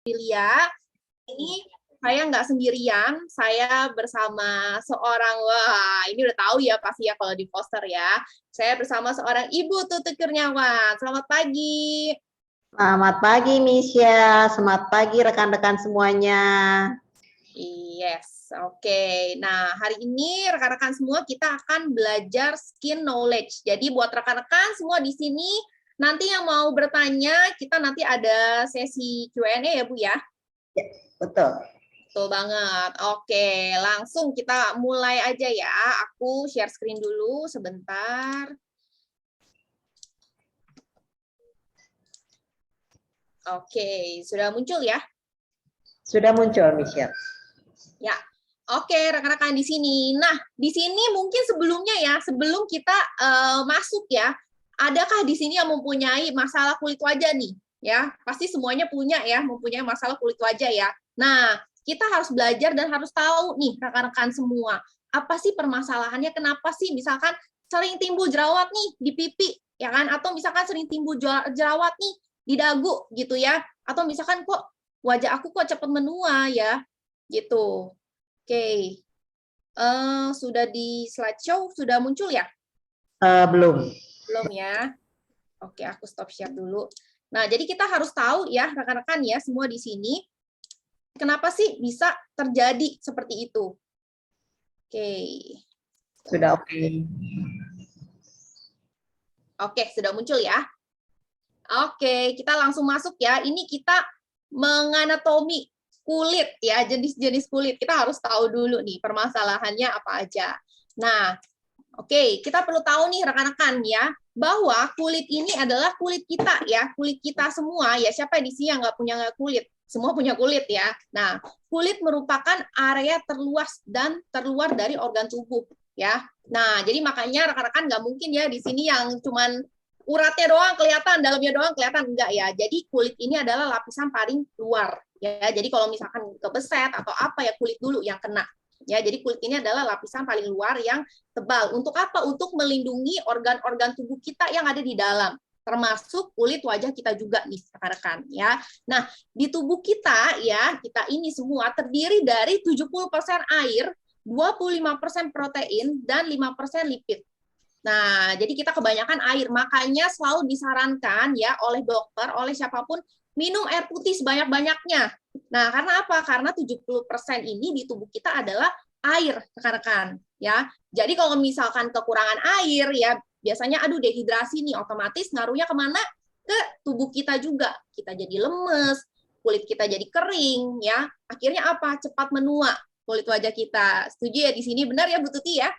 Lia. Ini saya nggak sendirian, saya bersama seorang, wah ini udah tahu ya pasti ya kalau di poster ya. Saya bersama seorang Ibu Tutu Kurniawan. Selamat pagi. Selamat pagi Misha, selamat pagi rekan-rekan semuanya. Yes, oke. Nah, hari ini rekan-rekan semua kita akan belajar skin knowledge. Jadi buat rekan-rekan semua di sini, nanti yang mau bertanya, kita nanti ada sesi Q&A ya Bu ya? Ya, betul. Betul banget. Oke, langsung kita mulai aja ya. Aku share screen dulu sebentar. Oke, sudah muncul ya? Sudah muncul, Michelle. Ya. Oke, rekan-rekan di sini. Nah, di sini mungkin sebelumnya ya, sebelum kita masuk ya, adakah di sini yang mempunyai masalah kulit wajah nih? Ya, pasti semuanya punya ya, mempunyai masalah kulit wajah ya. Nah, kita harus belajar dan harus tahu nih rekan-rekan semua, apa sih permasalahannya, kenapa sih misalkan sering timbul jerawat nih di pipi, ya kan? Atau misalkan sering timbul jerawat nih di dagu gitu ya. Atau misalkan kok wajah aku kok cepat menua ya, gitu. Oke. Sudah di slideshow, sudah muncul ya? Belum. Belum ya? Oke, aku stop share dulu. Nah, jadi kita harus tahu ya, rekan-rekan ya, semua di sini, kenapa sih bisa terjadi seperti itu? Oke. Sudah oke. Oke, sudah muncul ya? Oke, kita langsung masuk ya. Ini kita menganatomi kulit ya, jenis-jenis kulit. Kita harus tahu dulu nih permasalahannya apa aja. Nah, oke, kita perlu tahu nih rekan-rekan ya, bahwa kulit ini adalah kulit kita ya, kulit kita semua ya. Siapa di sini yang nggak punya kulit? Semua punya kulit ya. Nah, kulit merupakan area terluas dan terluar dari organ tubuh ya. Nah, jadi makanya rekan-rekan nggak mungkin ya di sini yang cuman uratnya doang kelihatan, dalamnya doang kelihatan, enggak ya. Jadi kulit ini adalah lapisan paling luar ya. Jadi kalau misalkan kebeset atau apa ya, kulit dulu yang kena. Ya, jadi kulit ini adalah lapisan paling luar yang tebal. Untuk apa? Untuk melindungi organ-organ tubuh kita yang ada di dalam, termasuk kulit wajah kita juga nih, rekan-rekan ya. Nah, di tubuh kita ya, kita ini semua terdiri dari 70% air, 25% protein dan 5% lipid. Nah, jadi kita kebanyakan air, makanya selalu disarankan ya oleh dokter, oleh siapapun, minum air putih sebanyak-banyaknya. Nah, karena apa? Karena 70% ini di tubuh kita adalah air, rekan-rekan, ya. Jadi kalau misalkan kekurangan air ya, biasanya aduh dehidrasi nih, otomatis ngaruhnya kemana? Ke tubuh kita juga. Kita jadi lemes, kulit kita jadi kering, ya. Akhirnya apa? Cepat menua kulit wajah kita. Setuju ya di sini? Benar ya Bu Tuti ya?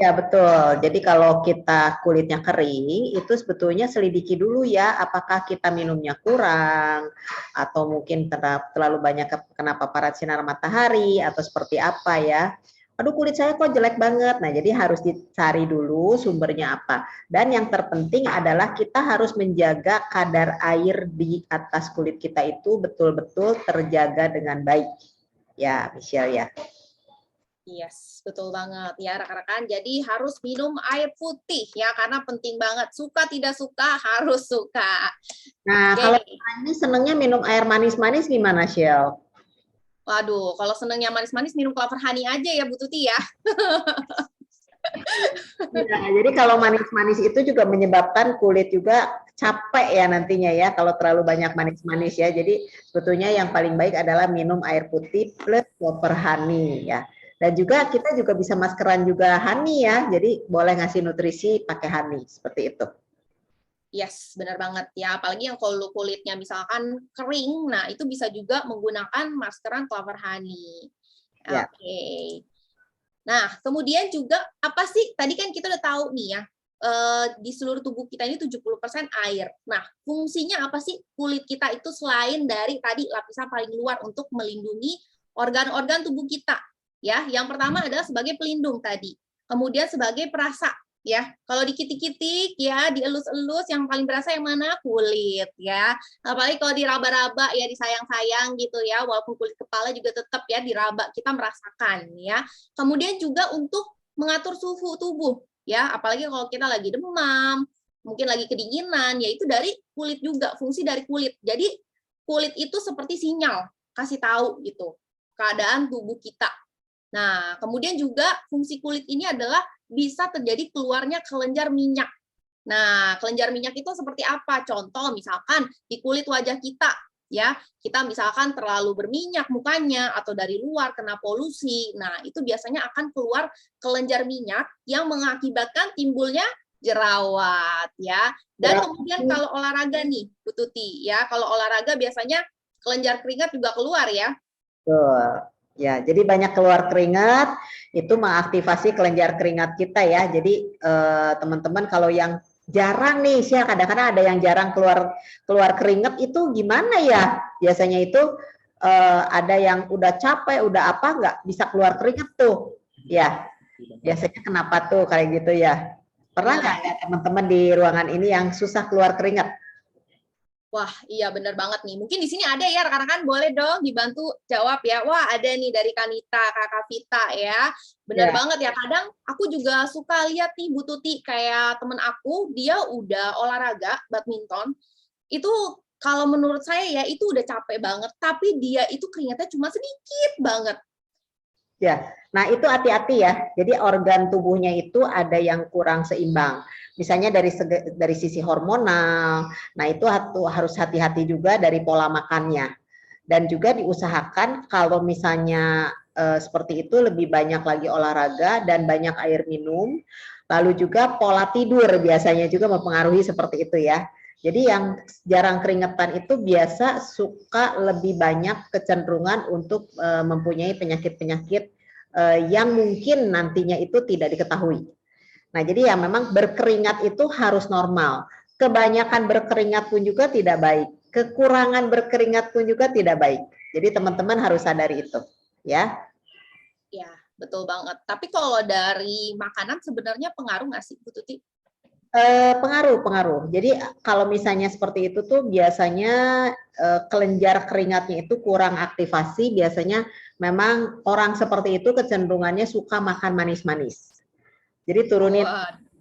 Ya, betul. Jadi kalau kita kulitnya kering, itu sebetulnya selidiki dulu ya, apakah kita minumnya kurang, atau mungkin terlalu banyak kena paparan sinar matahari, atau seperti apa ya. Aduh, kulit saya kok jelek banget. Nah, jadi harus dicari dulu sumbernya apa. Dan yang terpenting adalah kita harus menjaga kadar air di atas kulit kita itu betul-betul terjaga dengan baik. Ya, Michelle ya. Yes, betul banget ya rekan-rekan. Jadi harus minum air putih ya, karena penting banget. Suka tidak suka harus suka. Nah, Oke. kalau ini senangnya minum air manis-manis gimana, Shell? Waduh, kalau senangnya manis-manis minum clover honey aja ya Bu Tuti ya. Ya, jadi kalau manis-manis itu juga menyebabkan kulit juga capek ya nantinya ya kalau terlalu banyak manis-manis ya. Jadi sebetulnya yang paling baik adalah minum air putih plus clover honey ya. Dan juga kita juga bisa maskeran juga honey ya. Jadi boleh ngasih nutrisi pakai honey seperti itu. Yes, benar banget ya. Apalagi yang kalau kulitnya misalkan kering, nah itu bisa juga menggunakan maskeran clover honey. Ya. Oke. Nah, kemudian juga apa sih? Tadi kan kita udah tahu nih ya, di seluruh tubuh kita ini 70% air. Nah, fungsinya apa sih kulit kita itu selain dari tadi lapisan paling luar untuk melindungi organ-organ tubuh kita? Ya, yang pertama adalah sebagai pelindung tadi. Kemudian sebagai perasa ya. Kalau dikitik-kitik ya, dielus-elus, yang paling berasa yang mana? Kulit ya. Apalagi kalau diraba-raba ya, disayang-sayang gitu ya, walaupun kulit kepala juga tetap ya diraba, kita merasakan ya. Kemudian juga untuk mengatur suhu tubuh ya, apalagi kalau kita lagi demam, mungkin lagi kedinginan, ya itu dari kulit juga, fungsi dari kulit. Jadi kulit itu seperti sinyal, kasih tahu gitu, keadaan tubuh kita. Nah, kemudian juga fungsi kulit ini adalah bisa terjadi keluarnya kelenjar minyak. Nah, kelenjar minyak itu seperti apa? Contoh misalkan di kulit wajah kita, ya, kita misalkan terlalu berminyak mukanya atau dari luar kena polusi. Nah, itu biasanya akan keluar kelenjar minyak yang mengakibatkan timbulnya jerawat, ya. Dan kemudian kalau olahraga nih, Bu Tuti, ya, kalau olahraga biasanya kelenjar keringat juga keluar ya. Betul. Ya, jadi banyak keluar keringat, itu mengaktifasi kelenjar keringat kita ya. Jadi teman-teman kalau yang jarang nih, sih kadang-kadang ada yang jarang keluar keringat itu gimana ya? Biasanya itu ada yang udah capek, udah apa nggak bisa keluar keringat tuh. Ya, biasanya kenapa tuh kayak gitu ya? Pernah nggak ada teman-teman di ruangan ini yang susah keluar keringat? Wah, iya bener banget nih. Mungkin di sini ada ya rekan-rekan, boleh dong dibantu jawab ya. Wah, ada nih dari Kanita, Kakak Vita ya. Bener banget ya, kadang aku juga suka lihat nih Bu Tuti, kayak temen aku, dia udah olahraga, badminton, itu kalau menurut saya ya itu udah capek banget, tapi dia itu keringatnya cuma sedikit banget. Ya, nah itu hati-hati ya. Jadi organ tubuhnya itu ada yang kurang seimbang. Misalnya dari sisi hormonal, nah itu harus hati-hati juga dari pola makannya. Dan juga diusahakan kalau misalnya seperti itu lebih banyak lagi olahraga dan banyak air minum. Lalu juga pola tidur biasanya juga mempengaruhi seperti itu ya. Jadi yang jarang keringetan itu biasa suka lebih banyak kecenderungan untuk mempunyai penyakit-penyakit yang mungkin nantinya itu tidak diketahui. Nah, jadi ya memang berkeringat itu harus normal. Kebanyakan berkeringat pun juga tidak baik. Kekurangan berkeringat pun juga tidak baik. Jadi teman-teman harus sadari itu, ya. Ya, betul banget. Tapi kalau dari makanan sebenarnya pengaruh nggak sih, Bu Tuti? Pengaruh. Jadi kalau misalnya seperti itu tuh biasanya kelenjar keringatnya itu kurang aktivasi. Biasanya memang orang seperti itu kecenderungannya suka makan manis-manis. Jadi turunin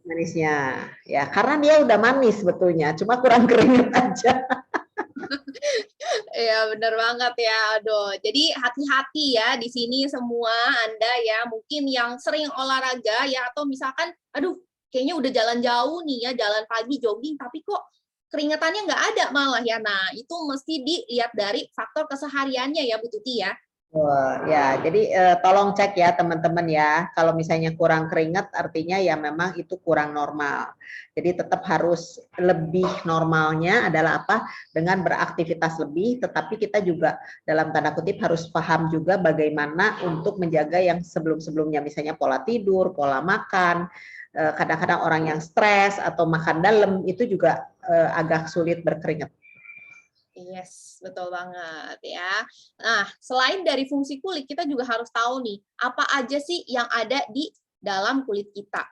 manisnya, ya karena dia udah manis sebetulnya, cuma kurang keringat aja. Iya benar banget ya, aduh. Jadi hati-hati ya di sini semua Anda ya, mungkin yang sering olahraga ya, atau misalkan, aduh kayaknya udah jalan jauh nih ya, jalan pagi jogging, tapi kok keringatannya nggak ada malah ya. Nah itu mesti dilihat dari faktor kesehariannya ya Bu Tuti ya. Wah, ya, jadi tolong cek ya teman-teman ya. Kalau misalnya kurang keringat, artinya ya memang itu kurang normal. Jadi tetap harus lebih normalnya adalah apa? Dengan beraktivitas lebih, tetapi kita juga dalam tanda kutip harus paham juga bagaimana untuk menjaga yang sebelum-sebelumnya, misalnya pola tidur, pola makan. Kadang-kadang orang yang stres atau makan dalam itu juga agak sulit berkeringat. Yes, betul banget ya. Nah, selain dari fungsi kulit, kita juga harus tahu nih, apa aja sih yang ada di dalam kulit kita.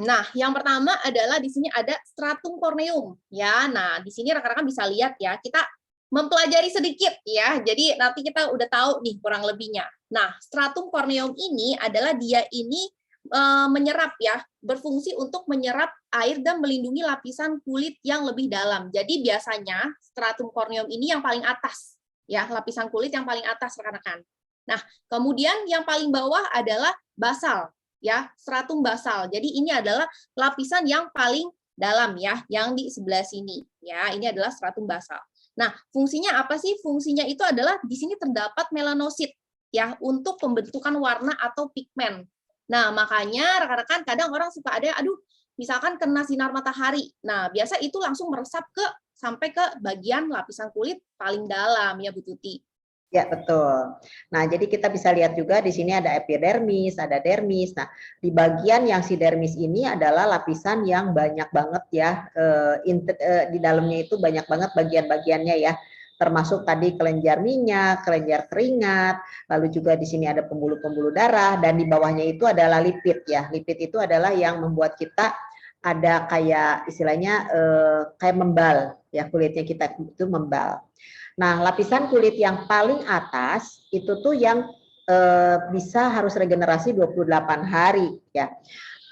Nah, yang pertama adalah di sini ada stratum corneum ya. Nah, di sini rekan-rekan bisa lihat ya, kita mempelajari sedikit ya. Jadi nanti kita udah tahu nih kurang lebihnya. Nah, stratum corneum ini adalah dia ini menyerap ya, berfungsi untuk menyerap air dan melindungi lapisan kulit yang lebih dalam. Jadi biasanya stratum corneum ini yang paling atas ya, lapisan kulit yang paling atas rekan-rekan. Nah, kemudian yang paling bawah adalah basal ya, stratum basal. Jadi ini adalah lapisan yang paling dalam ya, yang di sebelah sini ya. Ini adalah stratum basal. Nah, fungsinya apa sih? Fungsinya itu adalah di sini terdapat melanosit ya, untuk pembentukan warna atau pigmen. Nah, makanya rekan-rekan kadang orang suka ada, aduh, misalkan kena sinar matahari. Nah, biasa itu langsung meresap sampai ke bagian lapisan kulit paling dalam ya, Bu Tuti. Ya, betul. Nah, jadi kita bisa lihat juga di sini ada epidermis, ada dermis. Nah, di bagian yang si dermis ini adalah lapisan yang banyak banget ya, di dalamnya itu banyak banget bagian-bagiannya ya. Termasuk tadi kelenjar minyak, kelenjar keringat, lalu juga di sini ada pembuluh-pembuluh darah, dan di bawahnya itu adalah lipid ya. Lipid itu adalah yang membuat kita ada kayak istilahnya kayak membal ya, kulitnya kita itu membal. Nah, lapisan kulit yang paling atas itu tuh yang bisa harus regenerasi 28 hari ya.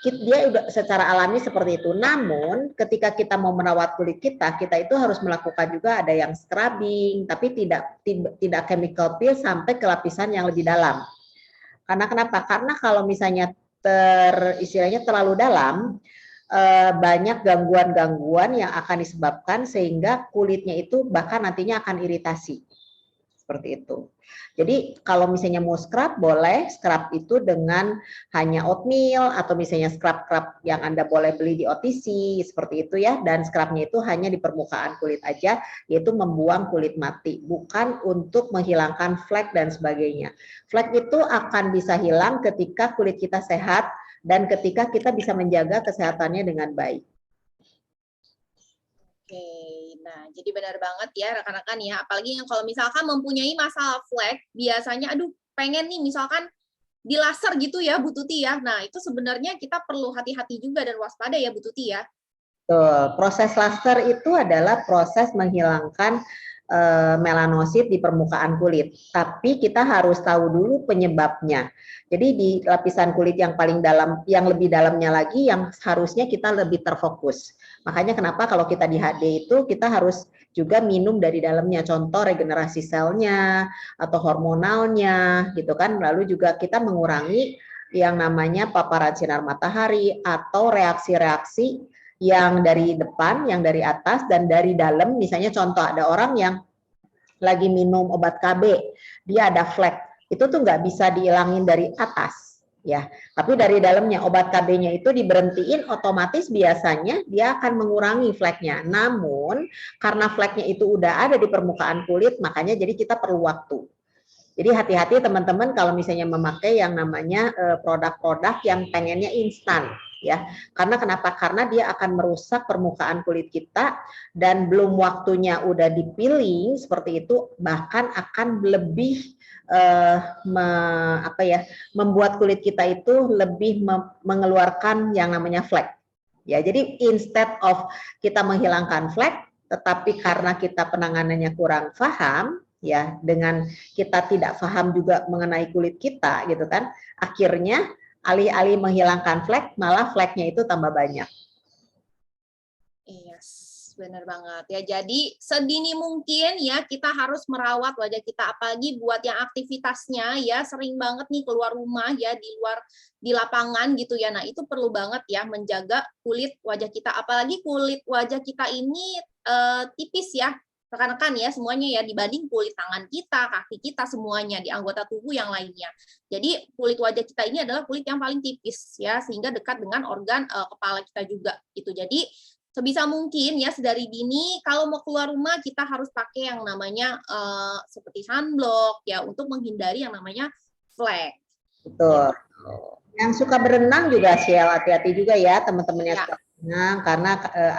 dia udah secara alami seperti itu. Namun ketika kita mau merawat kulit kita, kita itu harus melakukan juga ada yang scrubbing, tapi tidak chemical peel sampai ke lapisan yang lebih dalam. Karena kenapa? Karena kalau misalnya istilahnya terlalu dalam, banyak gangguan-gangguan yang akan disebabkan sehingga kulitnya itu bahkan nantinya akan iritasi. Seperti itu. Jadi kalau misalnya mau scrub, boleh scrub itu dengan hanya oatmeal atau misalnya scrub-scrub yang Anda boleh beli di OTC, seperti itu ya. Dan scrubnya itu hanya di permukaan kulit aja, yaitu membuang kulit mati, bukan untuk menghilangkan flek dan sebagainya. Flek itu akan bisa hilang ketika kulit kita sehat dan ketika kita bisa menjaga kesehatannya dengan baik. Oke, nah jadi benar banget ya rekan-rekan ya, apalagi yang kalau misalkan mempunyai masalah flek, biasanya aduh pengen nih misalkan di laser gitu ya Bu Tuti ya, nah itu sebenarnya kita perlu hati-hati juga dan waspada ya Bu Tuti ya. Betul. Proses laser itu adalah proses menghilangkan melanosit di permukaan kulit. Tapi kita harus tahu dulu penyebabnya. Jadi di lapisan kulit yang paling dalam, yang lebih dalamnya lagi, yang harusnya kita lebih terfokus. Makanya kenapa kalau kita di HD itu kita harus juga minum dari dalamnya. Contoh regenerasi selnya atau hormonalnya, gitu kan. Lalu juga kita mengurangi yang namanya paparan sinar matahari atau reaksi-reaksi yang dari depan, yang dari atas, dan dari dalam. Misalnya contoh ada orang yang lagi minum obat KB, dia ada flek, itu tuh nggak bisa dihilangin dari atas, ya. Tapi dari dalamnya obat KB-nya itu diberhentiin, otomatis biasanya dia akan mengurangi fleknya. Namun karena fleknya itu udah ada di permukaan kulit, makanya jadi kita perlu waktu. Jadi hati-hati teman-teman kalau misalnya memakai yang namanya produk-produk yang pengennya instan, ya. Karena kenapa? Karena dia akan merusak permukaan kulit kita dan belum waktunya udah di peeling seperti itu, bahkan akan lebih membuat kulit kita itu lebih mengeluarkan yang namanya flek. Ya, jadi instead of kita menghilangkan flek, tetapi karena kita penanganannya kurang paham, ya, dengan kita tidak paham juga mengenai kulit kita gitu kan, akhirnya alih-alih menghilangkan flek, malah fleknya itu tambah banyak. Yes, benar banget ya. Jadi sedini mungkin ya kita harus merawat wajah kita, apalagi buat yang aktivitasnya ya sering banget nih keluar rumah ya, di lapangan gitu ya. Nah, itu perlu banget ya menjaga kulit wajah kita, apalagi kulit wajah kita ini tipis ya. Rekan-rekan ya semuanya ya, dibanding kulit tangan kita, kaki kita, semuanya di anggota tubuh yang lainnya. Jadi kulit wajah kita ini adalah kulit yang paling tipis ya, sehingga dekat dengan organ kepala kita juga gitu. Jadi sebisa mungkin ya sedari dini kalau mau keluar rumah kita harus pakai yang namanya seperti sunblock ya, untuk menghindari yang namanya flek. Betul. Yang suka berenang juga hati-hati juga ya teman-temannya, suka berenang karena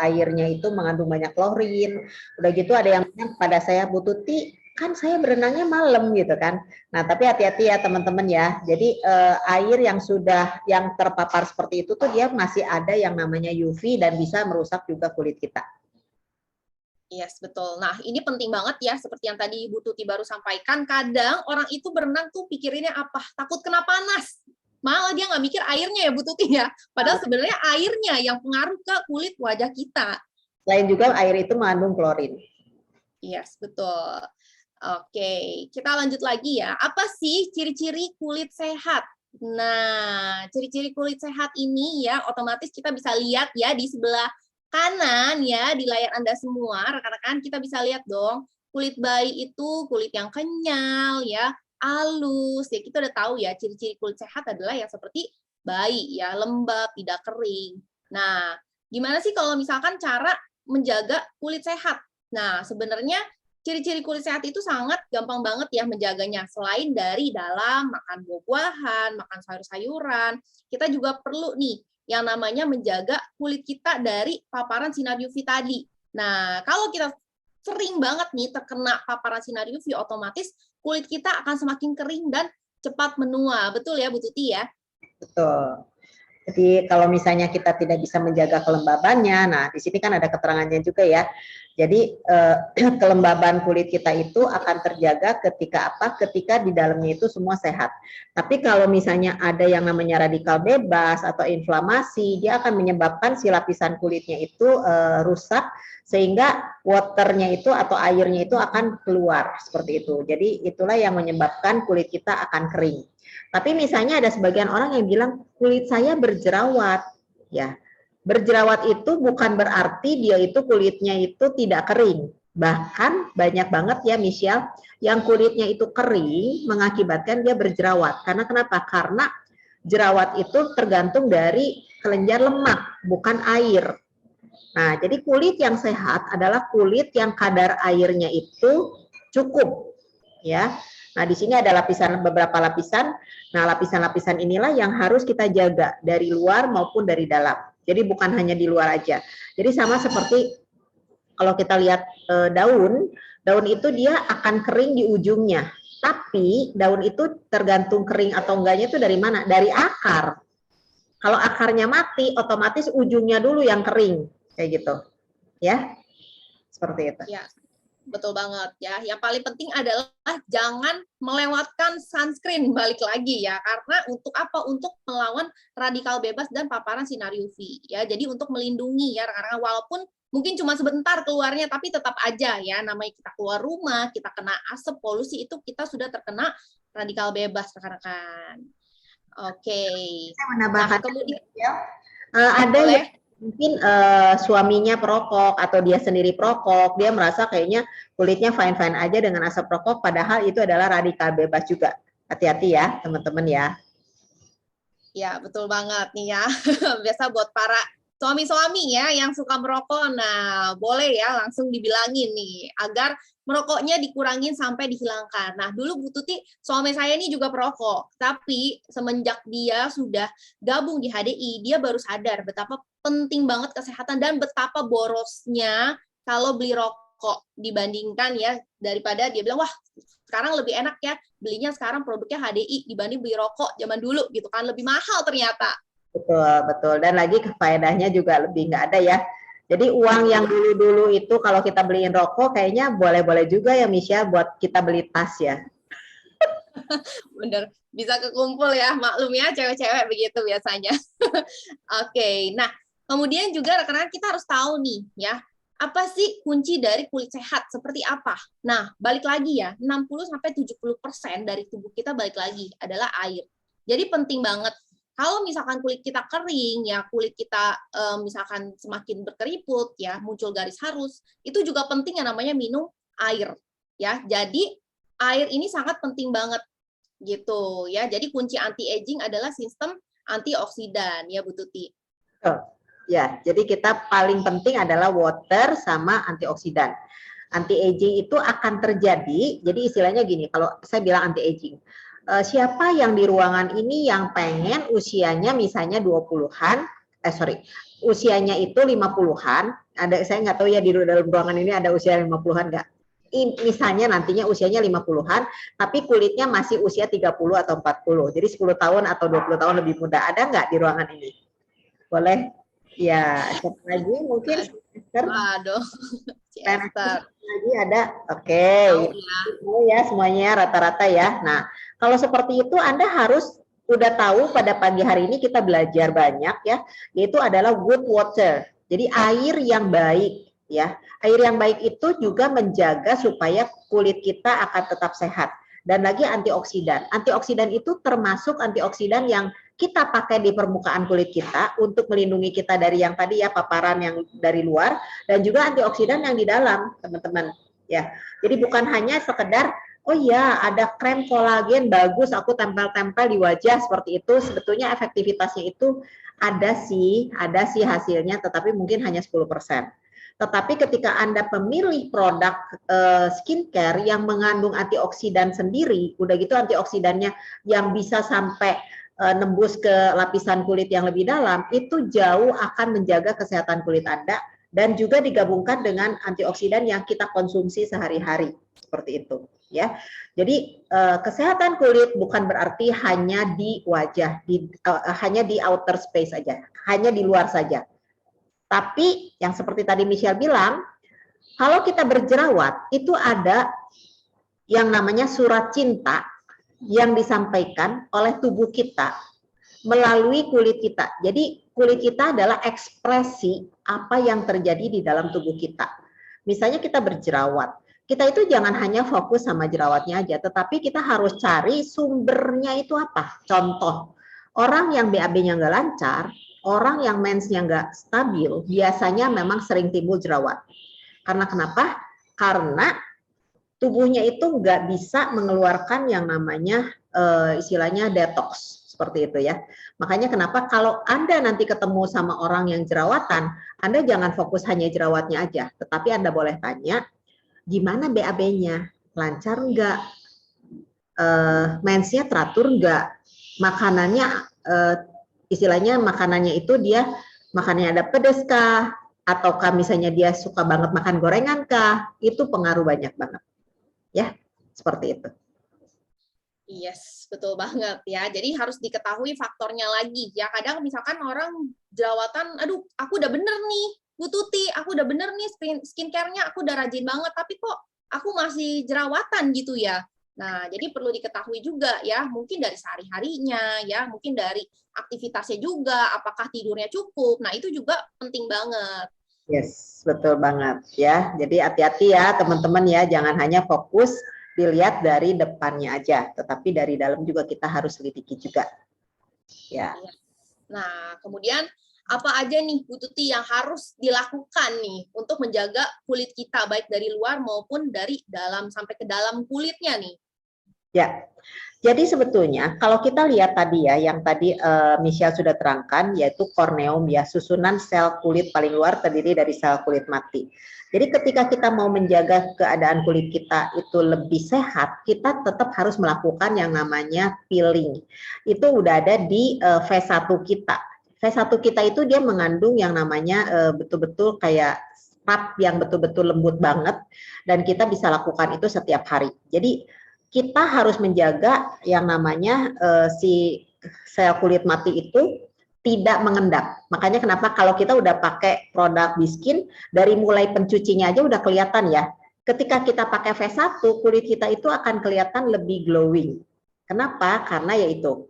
airnya itu mengandung banyak klorin. Udah gitu ada yang bilang pada saya, Bu Tuti, kan saya berenangnya malam gitu kan. Nah, tapi hati-hati ya teman-teman ya. Jadi air yang terpapar seperti itu tuh dia masih ada yang namanya UV dan bisa merusak juga kulit kita. Yes, betul. Nah, ini penting banget ya, seperti yang tadi Ibu Tuti baru sampaikan, kadang orang itu berenang tuh pikirinnya apa? Takut kena panas. Malah dia nggak mikir airnya ya Bu Tuti ya. Padahal sebenarnya airnya yang pengaruh ke kulit wajah kita. Selain juga air itu mengandung klorin. Yes, betul. Oke, kita lanjut lagi ya. Apa sih ciri-ciri kulit sehat? Nah, ciri-ciri kulit sehat ini ya otomatis kita bisa lihat ya di sebelah kanan ya di layar Anda semua, rekan-rekan, kita bisa lihat dong. Kulit bayi itu kulit yang kenyal ya, halus. Ya kita udah tahu ya ciri-ciri kulit sehat adalah yang seperti bayi ya, lembab, tidak kering. Nah, gimana sih kalau misalkan cara menjaga kulit sehat? Nah, sebenarnya ciri-ciri kulit sehat itu sangat gampang banget ya menjaganya. Selain dari dalam makan buah-buahan, makan sayur-sayuran, kita juga perlu nih yang namanya menjaga kulit kita dari paparan sinar UV tadi. Nah, kalau kita sering banget nih terkena paparan sinar UV, otomatis kulit kita akan semakin kering dan cepat menua. Betul ya, Bu Tuti ya? Betul. Jadi kalau misalnya kita tidak bisa menjaga kelembabannya, nah di sini kan ada keterangannya juga ya. Jadi kelembaban kulit kita itu akan terjaga ketika apa? Ketika di dalamnya itu semua sehat. Tapi kalau misalnya ada yang namanya radikal bebas atau inflamasi, dia akan menyebabkan si lapisan kulitnya itu rusak sehingga waternya itu atau airnya itu akan keluar seperti itu. Jadi itulah yang menyebabkan kulit kita akan kering. Tapi misalnya ada sebagian orang yang bilang kulit saya berjerawat, ya. Berjerawat itu bukan berarti dia itu kulitnya itu tidak kering. Bahkan banyak banget ya Michelle, yang kulitnya itu kering mengakibatkan dia berjerawat. Karena kenapa? Karena jerawat itu tergantung dari kelenjar lemak, bukan air. Nah, jadi kulit yang sehat adalah kulit yang kadar airnya itu cukup, ya. Nah, di sini ada beberapa lapisan. Nah, lapisan-lapisan inilah yang harus kita jaga dari luar maupun dari dalam. Jadi bukan hanya di luar aja. Jadi sama seperti kalau kita lihat daun itu dia akan kering di ujungnya. Tapi daun itu tergantung kering atau enggaknya itu dari mana? Dari akar. Kalau akarnya mati, otomatis ujungnya dulu yang kering, kayak gitu. Ya, seperti itu. Ya, betul banget ya. Yang paling penting adalah jangan melewatkan sunscreen, balik lagi ya. Karena untuk apa? Untuk melawan radikal bebas dan paparan sinar UV ya. Jadi untuk melindungi ya rekan-rekan, walaupun mungkin cuma sebentar keluarnya, tapi tetap aja ya, namanya kita keluar rumah, kita kena asap, polusi, itu kita sudah terkena radikal bebas rekan-rekan. Oke. Saya menambahkan, nah, kemudian ada yang mungkin suaminya perokok atau dia sendiri perokok, dia merasa kayaknya kulitnya fine-fine aja dengan asap rokok, padahal itu adalah radikal bebas juga. Hati-hati ya teman-teman ya. Ya, betul banget nih ya. Biasa buat para suami-suami ya yang suka merokok, nah boleh ya langsung dibilangin nih agar merokoknya dikurangin sampai dihilangkan. Nah dulu Bu Tuti, suami saya ini juga perokok, tapi semenjak dia sudah gabung di HDI, dia baru sadar betapa penting banget kesehatan dan betapa borosnya kalau beli rokok dibandingkan ya, daripada dia bilang, wah sekarang lebih enak ya belinya sekarang produknya HDI dibanding beli rokok zaman dulu gitu kan, lebih mahal ternyata. Betul, betul. Dan lagi faedahnya juga lebih nggak ada ya. Jadi uang yang dulu-dulu itu kalau kita beliin rokok kayaknya boleh-boleh juga ya Misha buat kita beli tas ya. Bener, bisa kekumpul ya, maklum ya cewek-cewek begitu biasanya. Oke, nah kemudian juga rekan-rekan kita harus tahu nih ya, apa sih kunci dari kulit sehat, seperti apa? Nah, balik lagi ya, 60-70% dari tubuh kita balik lagi adalah air. Jadi penting banget, kalau misalkan kulit kita kering, ya kulit kita misalkan semakin berkeriput, ya muncul garis halus, itu juga penting yang namanya minum air. Ya, jadi air ini sangat penting banget gitu ya. Jadi kunci anti aging adalah sistem antioksidan ya Bu Tuti. Ya, jadi kita paling penting adalah water sama antioksidan. Anti aging itu akan terjadi, jadi istilahnya gini, kalau saya bilang anti aging, siapa yang di ruangan ini yang pengen usianya misalnya 20-an, usianya itu 50-an, saya nggak tahu ya di dalam ruangan ini ada usia 50-an nggak? Misalnya nantinya usianya 50-an, tapi kulitnya masih usia 30 atau 40, jadi 10 tahun atau 20 tahun lebih muda, ada nggak di ruangan ini? Boleh? Ya, siapa lagi mungkin Esther? Aduh, Esther. Lagi ada, oke. Ya semuanya rata-rata ya. Nah, kalau seperti itu Anda harus udah tahu pada pagi hari ini kita belajar banyak ya, yaitu adalah good water. Jadi air yang baik ya. Air yang baik itu juga menjaga supaya kulit kita akan tetap sehat. Dan lagi antioksidan. Antioksidan itu termasuk antioksidan yang kita pakai di permukaan kulit kita untuk melindungi kita dari yang tadi ya paparan yang dari luar, dan juga antioksidan yang di dalam teman-teman ya. Jadi bukan hanya sekedar oh ya ada krem kolagen bagus aku tempel-tempel di wajah seperti itu, sebetulnya efektivitasnya itu ada sih hasilnya, tetapi mungkin hanya 10%. Tetapi ketika Anda memilih produk skincare yang mengandung antioksidan sendiri, udah gitu antioksidannya yang bisa sampai nembus ke lapisan kulit yang lebih dalam, itu jauh akan menjaga kesehatan kulit Anda, dan juga digabungkan dengan antioksidan yang kita konsumsi sehari-hari, seperti itu ya. Jadi kesehatan kulit bukan berarti hanya di wajah, hanya di outer space saja, hanya di luar saja. Tapi yang seperti tadi Michelle bilang, Kalau kita berjerawat, itu ada yang namanya surat cinta yang disampaikan oleh tubuh kita melalui kulit kita. Jadi kulit kita adalah ekspresi apa yang terjadi di dalam tubuh kita. Misalnya kita berjerawat, kita itu jangan hanya fokus sama jerawatnya aja, tetapi kita harus cari sumbernya itu apa. Contoh, orang yang BAB-nya nggak lancar, orang yang mensnya nggak stabil, biasanya memang sering timbul jerawat. Karena kenapa? Karena tubuhnya itu nggak bisa mengeluarkan yang namanya istilahnya detox, seperti itu ya. Makanya kenapa kalau Anda nanti ketemu sama orang yang jerawatan, Anda jangan fokus hanya jerawatnya aja, tetapi Anda boleh tanya, gimana BAB-nya? Lancar nggak? Mensnya teratur nggak? Makanannya, istilahnya makanannya itu dia makannya ada pedas kah? Ataukah misalnya dia suka banget makan gorengan kah? Itu pengaruh banyak banget. Ya, seperti itu. Yes, betul banget ya. Jadi harus diketahui faktornya lagi. Ya kadang misalkan orang jerawatan, aduh aku udah bener nih, Bu Tuti, aku udah bener nih skincare-nya, aku udah rajin banget, tapi kok aku masih jerawatan gitu ya. Nah, jadi perlu diketahui juga ya, mungkin dari sehari-harinya ya, mungkin dari aktivitasnya juga, apakah tidurnya cukup. Nah, itu juga penting banget. Yes, betul banget ya. Jadi hati-hati ya teman-teman ya, jangan hanya fokus dilihat dari depannya aja, tetapi dari dalam juga kita harus selidiki juga. Ya. Nah, kemudian apa aja nih Bu Tuti yang harus dilakukan nih untuk menjaga kulit kita baik dari luar maupun dari dalam sampai ke dalam kulitnya nih? Ya. Jadi sebetulnya kalau kita lihat tadi ya, yang tadi Michelle sudah terangkan, yaitu korneum ya, susunan sel kulit paling luar terdiri dari sel kulit mati. Jadi ketika kita mau menjaga keadaan kulit kita itu lebih sehat, kita tetap harus melakukan yang namanya peeling. Itu udah ada di V1 kita. V1 kita itu dia mengandung yang namanya betul-betul kayak scrub yang betul-betul lembut banget, dan kita bisa lakukan itu setiap hari. Jadi kita harus menjaga yang namanya si sel kulit mati itu tidak mengendap. Makanya kenapa kalau kita udah pakai produk Biskin, dari mulai pencucinya aja udah kelihatan ya. Ketika kita pakai V1, kulit kita itu akan kelihatan lebih glowing. Kenapa? Karena yaitu,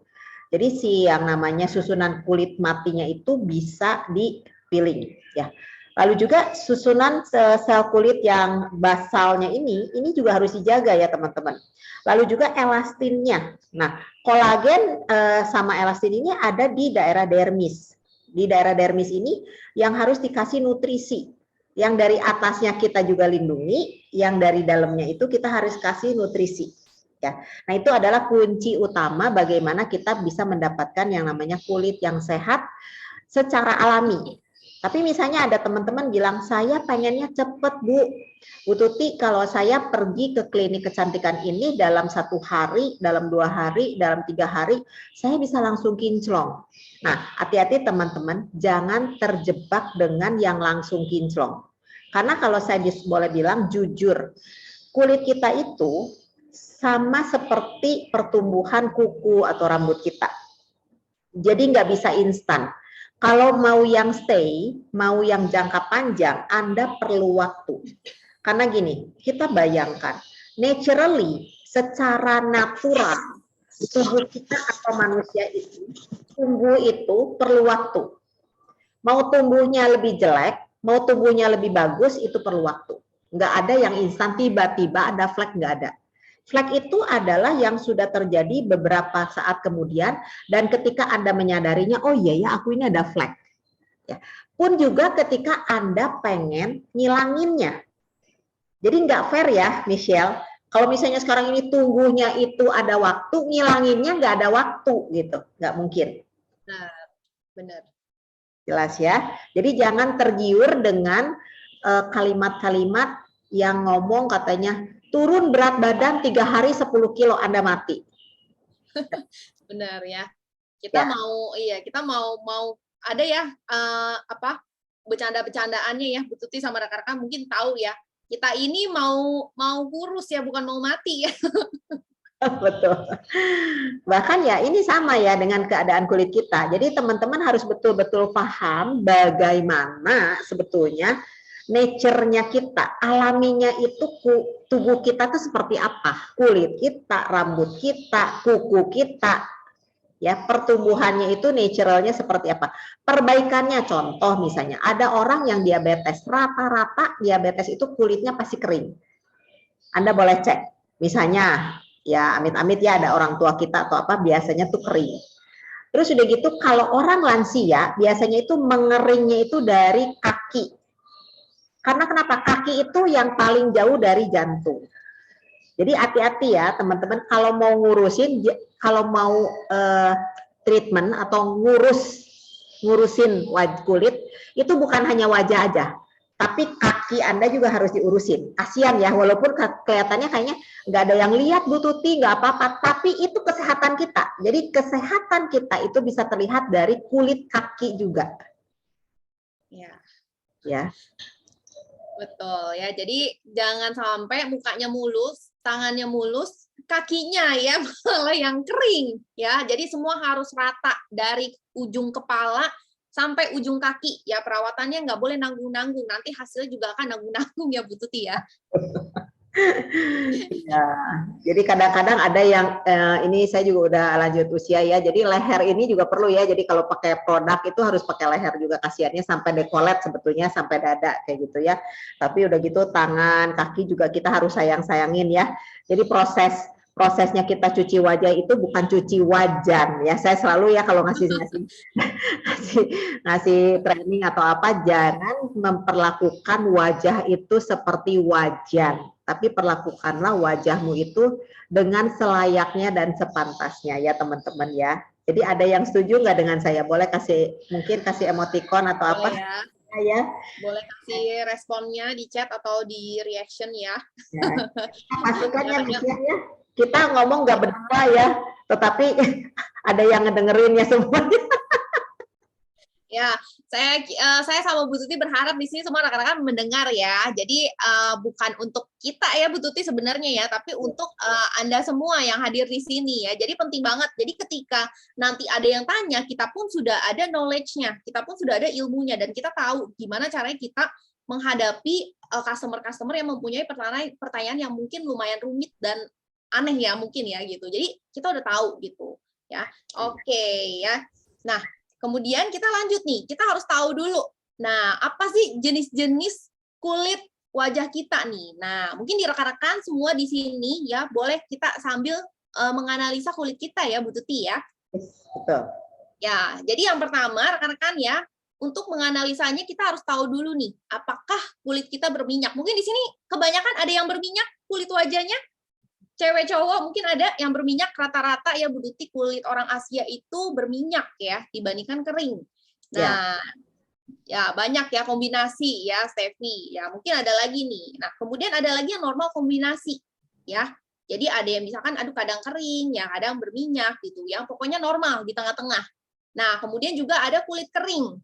jadi si yang namanya susunan kulit matinya itu bisa di peeling ya. Lalu juga susunan sel kulit yang basalnya ini juga harus dijaga ya teman-teman. Lalu juga elastinnya. Nah, kolagen sama elastin ini ada di daerah dermis. Di daerah dermis ini yang harus dikasih nutrisi. Yang dari atasnya kita juga lindungi, yang dari dalamnya itu kita harus kasih nutrisi. Ya. Nah, itu adalah kunci utama bagaimana kita bisa mendapatkan yang namanya kulit yang sehat secara alami. Tapi misalnya ada teman-teman bilang, saya pengennya cepet Bu Tuti, kalau saya pergi ke klinik kecantikan ini dalam 1 hari, dalam 2 hari, dalam 3 hari, saya bisa langsung kinclong. Nah, hati-hati teman-teman, jangan terjebak dengan yang langsung kinclong. Karena kalau saya boleh bilang jujur, kulit kita itu sama seperti pertumbuhan kuku atau rambut kita. Jadi nggak bisa instan. Kalau mau yang stay, mau yang jangka panjang, Anda perlu waktu. Karena gini, kita bayangkan, naturally, secara natural, tubuh kita atau manusia itu, tumbuh itu perlu waktu. Mau tumbuhnya lebih jelek, mau tumbuhnya lebih bagus, itu perlu waktu. Nggak ada yang instan, tiba-tiba ada flek, nggak ada. Flek itu adalah yang sudah terjadi beberapa saat kemudian, dan ketika Anda menyadarinya, oh iya ya aku ini ada flek. Ya. Pun juga ketika Anda pengen ngilanginnya. Jadi nggak fair ya Michelle, kalau misalnya sekarang ini tumbuhnya itu ada waktu, ngilanginnya nggak ada waktu gitu, nggak mungkin. Nah, benar. Jelas ya, jadi jangan tergiur dengan kalimat-kalimat yang ngomong katanya, turun berat badan 3 hari 10 kilo Anda mati. Benar ya. Kita mau ada ya bercanda-bercandaannya ya Bu Tuti sama rekan-rekan mungkin tahu ya. Kita ini mau kurus ya, bukan mau mati ya. Betul. Bahkan ya ini sama ya dengan keadaan kulit kita. Jadi teman-teman harus betul-betul paham bagaimana sebetulnya nature-nya kita, alaminya itu tubuh kita tuh seperti apa, kulit kita, rambut kita, kuku kita, ya pertumbuhannya itu naturalnya seperti apa. Perbaikannya contoh misalnya ada orang yang diabetes, rata-rata diabetes itu kulitnya pasti kering. Anda boleh cek, misalnya ya amit-amit ya ada orang tua kita atau apa biasanya tuh kering. Terus udah gitu kalau orang lansia biasanya itu mengeringnya itu dari kaki. Karena kenapa? Kaki itu yang paling jauh dari jantung. Jadi hati-hati ya teman-teman kalau mau ngurusin, kalau mau treatment atau ngurusin kulit itu bukan hanya wajah aja, tapi kaki Anda juga harus diurusin. Kasihan ya, walaupun kelihatannya kayaknya nggak ada yang lihat Bu Tuti, nggak apa-apa, tapi itu kesehatan kita. Jadi kesehatan kita itu bisa terlihat dari kulit kaki juga. Ya. Betul ya. Jadi jangan sampai mukanya mulus, tangannya mulus, kakinya ya malah yang kering ya. Jadi semua harus rata dari ujung kepala sampai ujung kaki ya. Perawatannya nggak boleh nanggung-nanggung. Nanti hasilnya juga akan nanggung-nanggung ya Bu Tuti ya. Ya, jadi kadang-kadang ada yang ini saya juga udah lanjut usia ya. Jadi leher ini juga perlu ya. Jadi kalau pakai produk itu harus pakai leher juga, kasihannya sampai dekolet sebetulnya sampai dada kayak gitu ya. Tapi udah gitu tangan, kaki juga kita harus sayang-sayangin ya. Jadi prosesnya kita cuci wajah itu bukan cuci wajan ya. Saya selalu ya kalau ngasih training atau apa, jangan memperlakukan wajah itu seperti wajan, tapi perlakukanlah wajahmu itu dengan selayaknya dan sepantasnya ya teman-teman ya. Jadi ada yang setuju nggak dengan saya? Boleh mungkin kasih emoticon atau boleh apa? Ya. Boleh kasih responnya di chat atau di reaction ya. Pastikan ya misalnya kita ngomong nggak berdua ya, tetapi ada yang ngedengerin ya semuanya. Ya, saya sama Bu Tuti berharap di sini semua rekan-rekan mendengar ya. Jadi bukan untuk kita ya Bu Tuti sebenarnya ya, tapi untuk Anda semua yang hadir di sini ya. Jadi penting banget. Jadi ketika nanti ada yang tanya, kita pun sudah ada knowledge-nya, kita pun sudah ada ilmunya, dan kita tahu gimana caranya kita menghadapi customer-customer yang mempunyai pertanyaan yang mungkin lumayan rumit dan aneh ya mungkin ya gitu. Jadi kita udah tahu gitu ya. Oke ya. Nah, kemudian kita lanjut nih, kita harus tahu dulu. Nah, apa sih jenis-jenis kulit wajah kita nih? Nah, mungkin di rekan-rekan semua di sini ya, boleh kita sambil menganalisa kulit kita ya, Bu Tuti ya. Betul. Ya, jadi yang pertama rekan-rekan ya, untuk menganalisanya kita harus tahu dulu nih, apakah kulit kita berminyak. Mungkin di sini kebanyakan ada yang berminyak kulit wajahnya. Cewek cowok mungkin ada yang berminyak, rata-rata ya Bu Tuti kulit orang Asia itu berminyak ya dibandingkan kering. Nah, ya banyak ya kombinasi ya Steffi. Ya mungkin ada lagi nih. Nah, kemudian ada lagi yang normal kombinasi ya. Jadi ada yang misalkan aduh kadang kering, ya kadang berminyak gitu. Yang pokoknya normal di tengah-tengah. Nah, kemudian juga ada kulit kering.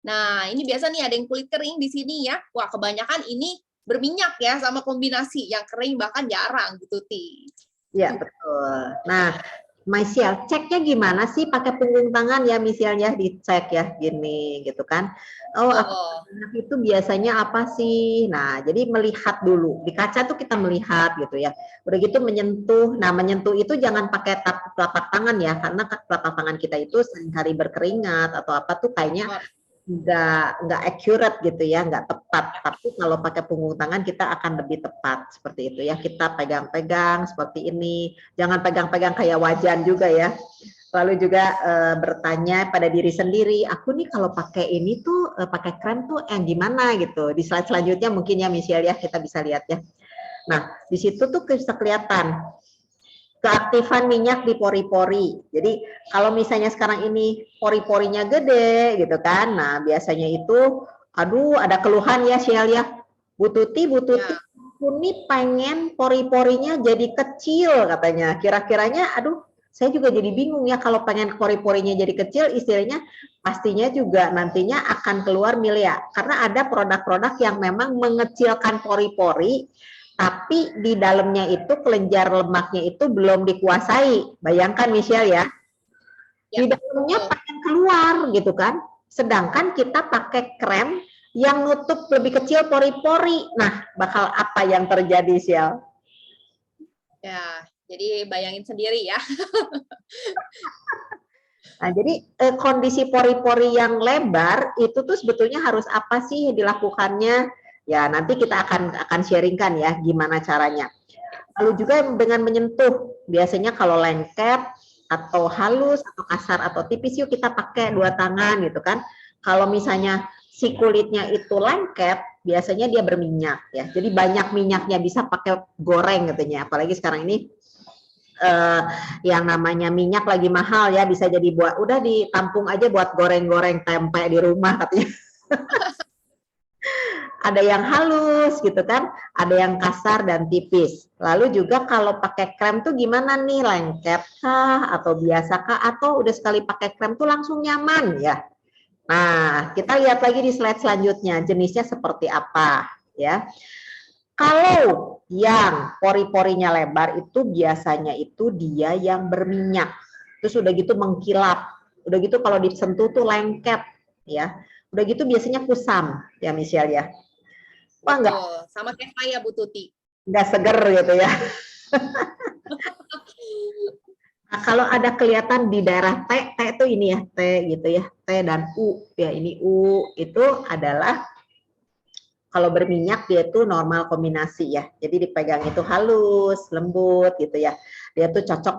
Nah, ini biasa nih ada yang kulit kering di sini ya. Wah, kebanyakan ini berminyak ya sama kombinasi yang kering bahkan jarang gitu Ti. Iya betul. Nah, Michelle, ceknya gimana sih pakai punggung tangan ya misalnya dicek ya gini gitu kan? Oh, itu biasanya apa sih? Nah, jadi melihat dulu di kaca tuh kita melihat gitu ya. Udah gitu menyentuh. Nah, menyentuh itu jangan pakai telapak tangan ya, karena telapak tangan kita itu sehari berkeringat atau apa tuh kayaknya nggak accurate gitu ya, nggak tepat. Tapi kalau pakai punggung tangan kita akan lebih tepat seperti itu ya. Kita pegang-pegang seperti ini, jangan pegang-pegang kayak wajan juga ya. Lalu juga bertanya pada diri sendiri, aku nih kalau pakai ini tuh pakai krem tuh yang gimana gitu. Di slide selanjutnya mungkin ya Michelle ya kita bisa lihat ya. Nah di situ tuh bisa kelihatan keaktifan minyak di pori-pori. Jadi kalau misalnya sekarang ini pori-porinya gede gitu kan, nah biasanya itu, aduh ada keluhan ya Shell ya, Bu Tuti, aku nih pengen pori-porinya jadi kecil katanya. Kira-kiranya, aduh saya juga jadi bingung ya kalau pengen pori-porinya jadi kecil, istilahnya pastinya juga nantinya akan keluar milia. Karena ada produk-produk yang memang mengecilkan pori-pori, tapi di dalamnya itu kelenjar lemaknya itu belum dikuasai. Bayangkan Michelle ya, di dalamnya pengen keluar gitu kan. Sedangkan kita pakai krem Yang nutup lebih kecil pori-pori. Nah, bakal apa yang terjadi, Sial? Ya, jadi bayangin sendiri ya. Nah, jadi kondisi pori-pori yang lebar itu tuh sebetulnya harus apa sih dilakukannya? Ya, nanti kita akan sharingkan ya gimana caranya. Lalu juga dengan menyentuh, biasanya kalau lengket atau halus atau kasar atau tipis yuk kita pakai dua tangan gitu kan. Kalau misalnya si kulitnya itu lengket, biasanya dia berminyak ya. Jadi banyak minyaknya, bisa pakai goreng katanya. Apalagi sekarang ini yang namanya minyak lagi mahal ya, bisa jadi buat udah ditampung aja buat goreng-goreng tempe di rumah katanya. Ada yang halus gitu kan, ada yang kasar dan tipis. Lalu juga kalau pakai krem tuh gimana nih, lengket kah atau biasa kah, atau udah sekali pakai krem tuh langsung nyaman ya. Nah, kita lihat lagi di slide selanjutnya, jenisnya seperti apa ya. Kalau yang pori-porinya lebar itu biasanya itu dia yang berminyak. Terus udah gitu mengkilap. Udah gitu kalau disentuh tuh lengket ya. Udah gitu biasanya kusam ya Michelle ya. Wah Betul, sama kayak saya Bu Tuti. nggak seger gitu ya. Nah, kalau ada kelihatan di daerah T, T itu ini ya, T gitu ya, T dan U ya, ini U itu adalah kalau berminyak dia itu normal kombinasi ya. Jadi dipegang itu halus, lembut gitu ya. Dia tuh cocok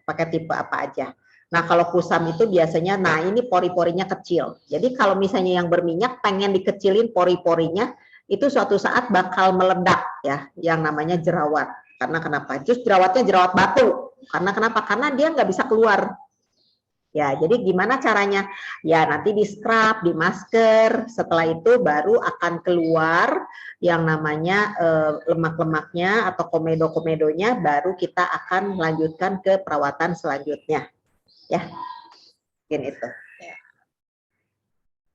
pakai tipe apa aja. Nah, kalau kusam itu biasanya, nah ini pori-porinya kecil. Jadi kalau misalnya yang berminyak pengen dikecilin pori-porinya, itu suatu saat bakal meledak ya, yang namanya jerawat. Karena kenapa? Just jerawatnya jerawat batu. Karena kenapa? Karena dia nggak bisa keluar. Ya, jadi gimana caranya? Ya, nanti di scrub, di masker, setelah itu baru akan keluar yang namanya lemak-lemaknya atau komedo-komedonya, baru kita akan lanjutkan ke perawatan selanjutnya. Ya, mungkin itu. Ya.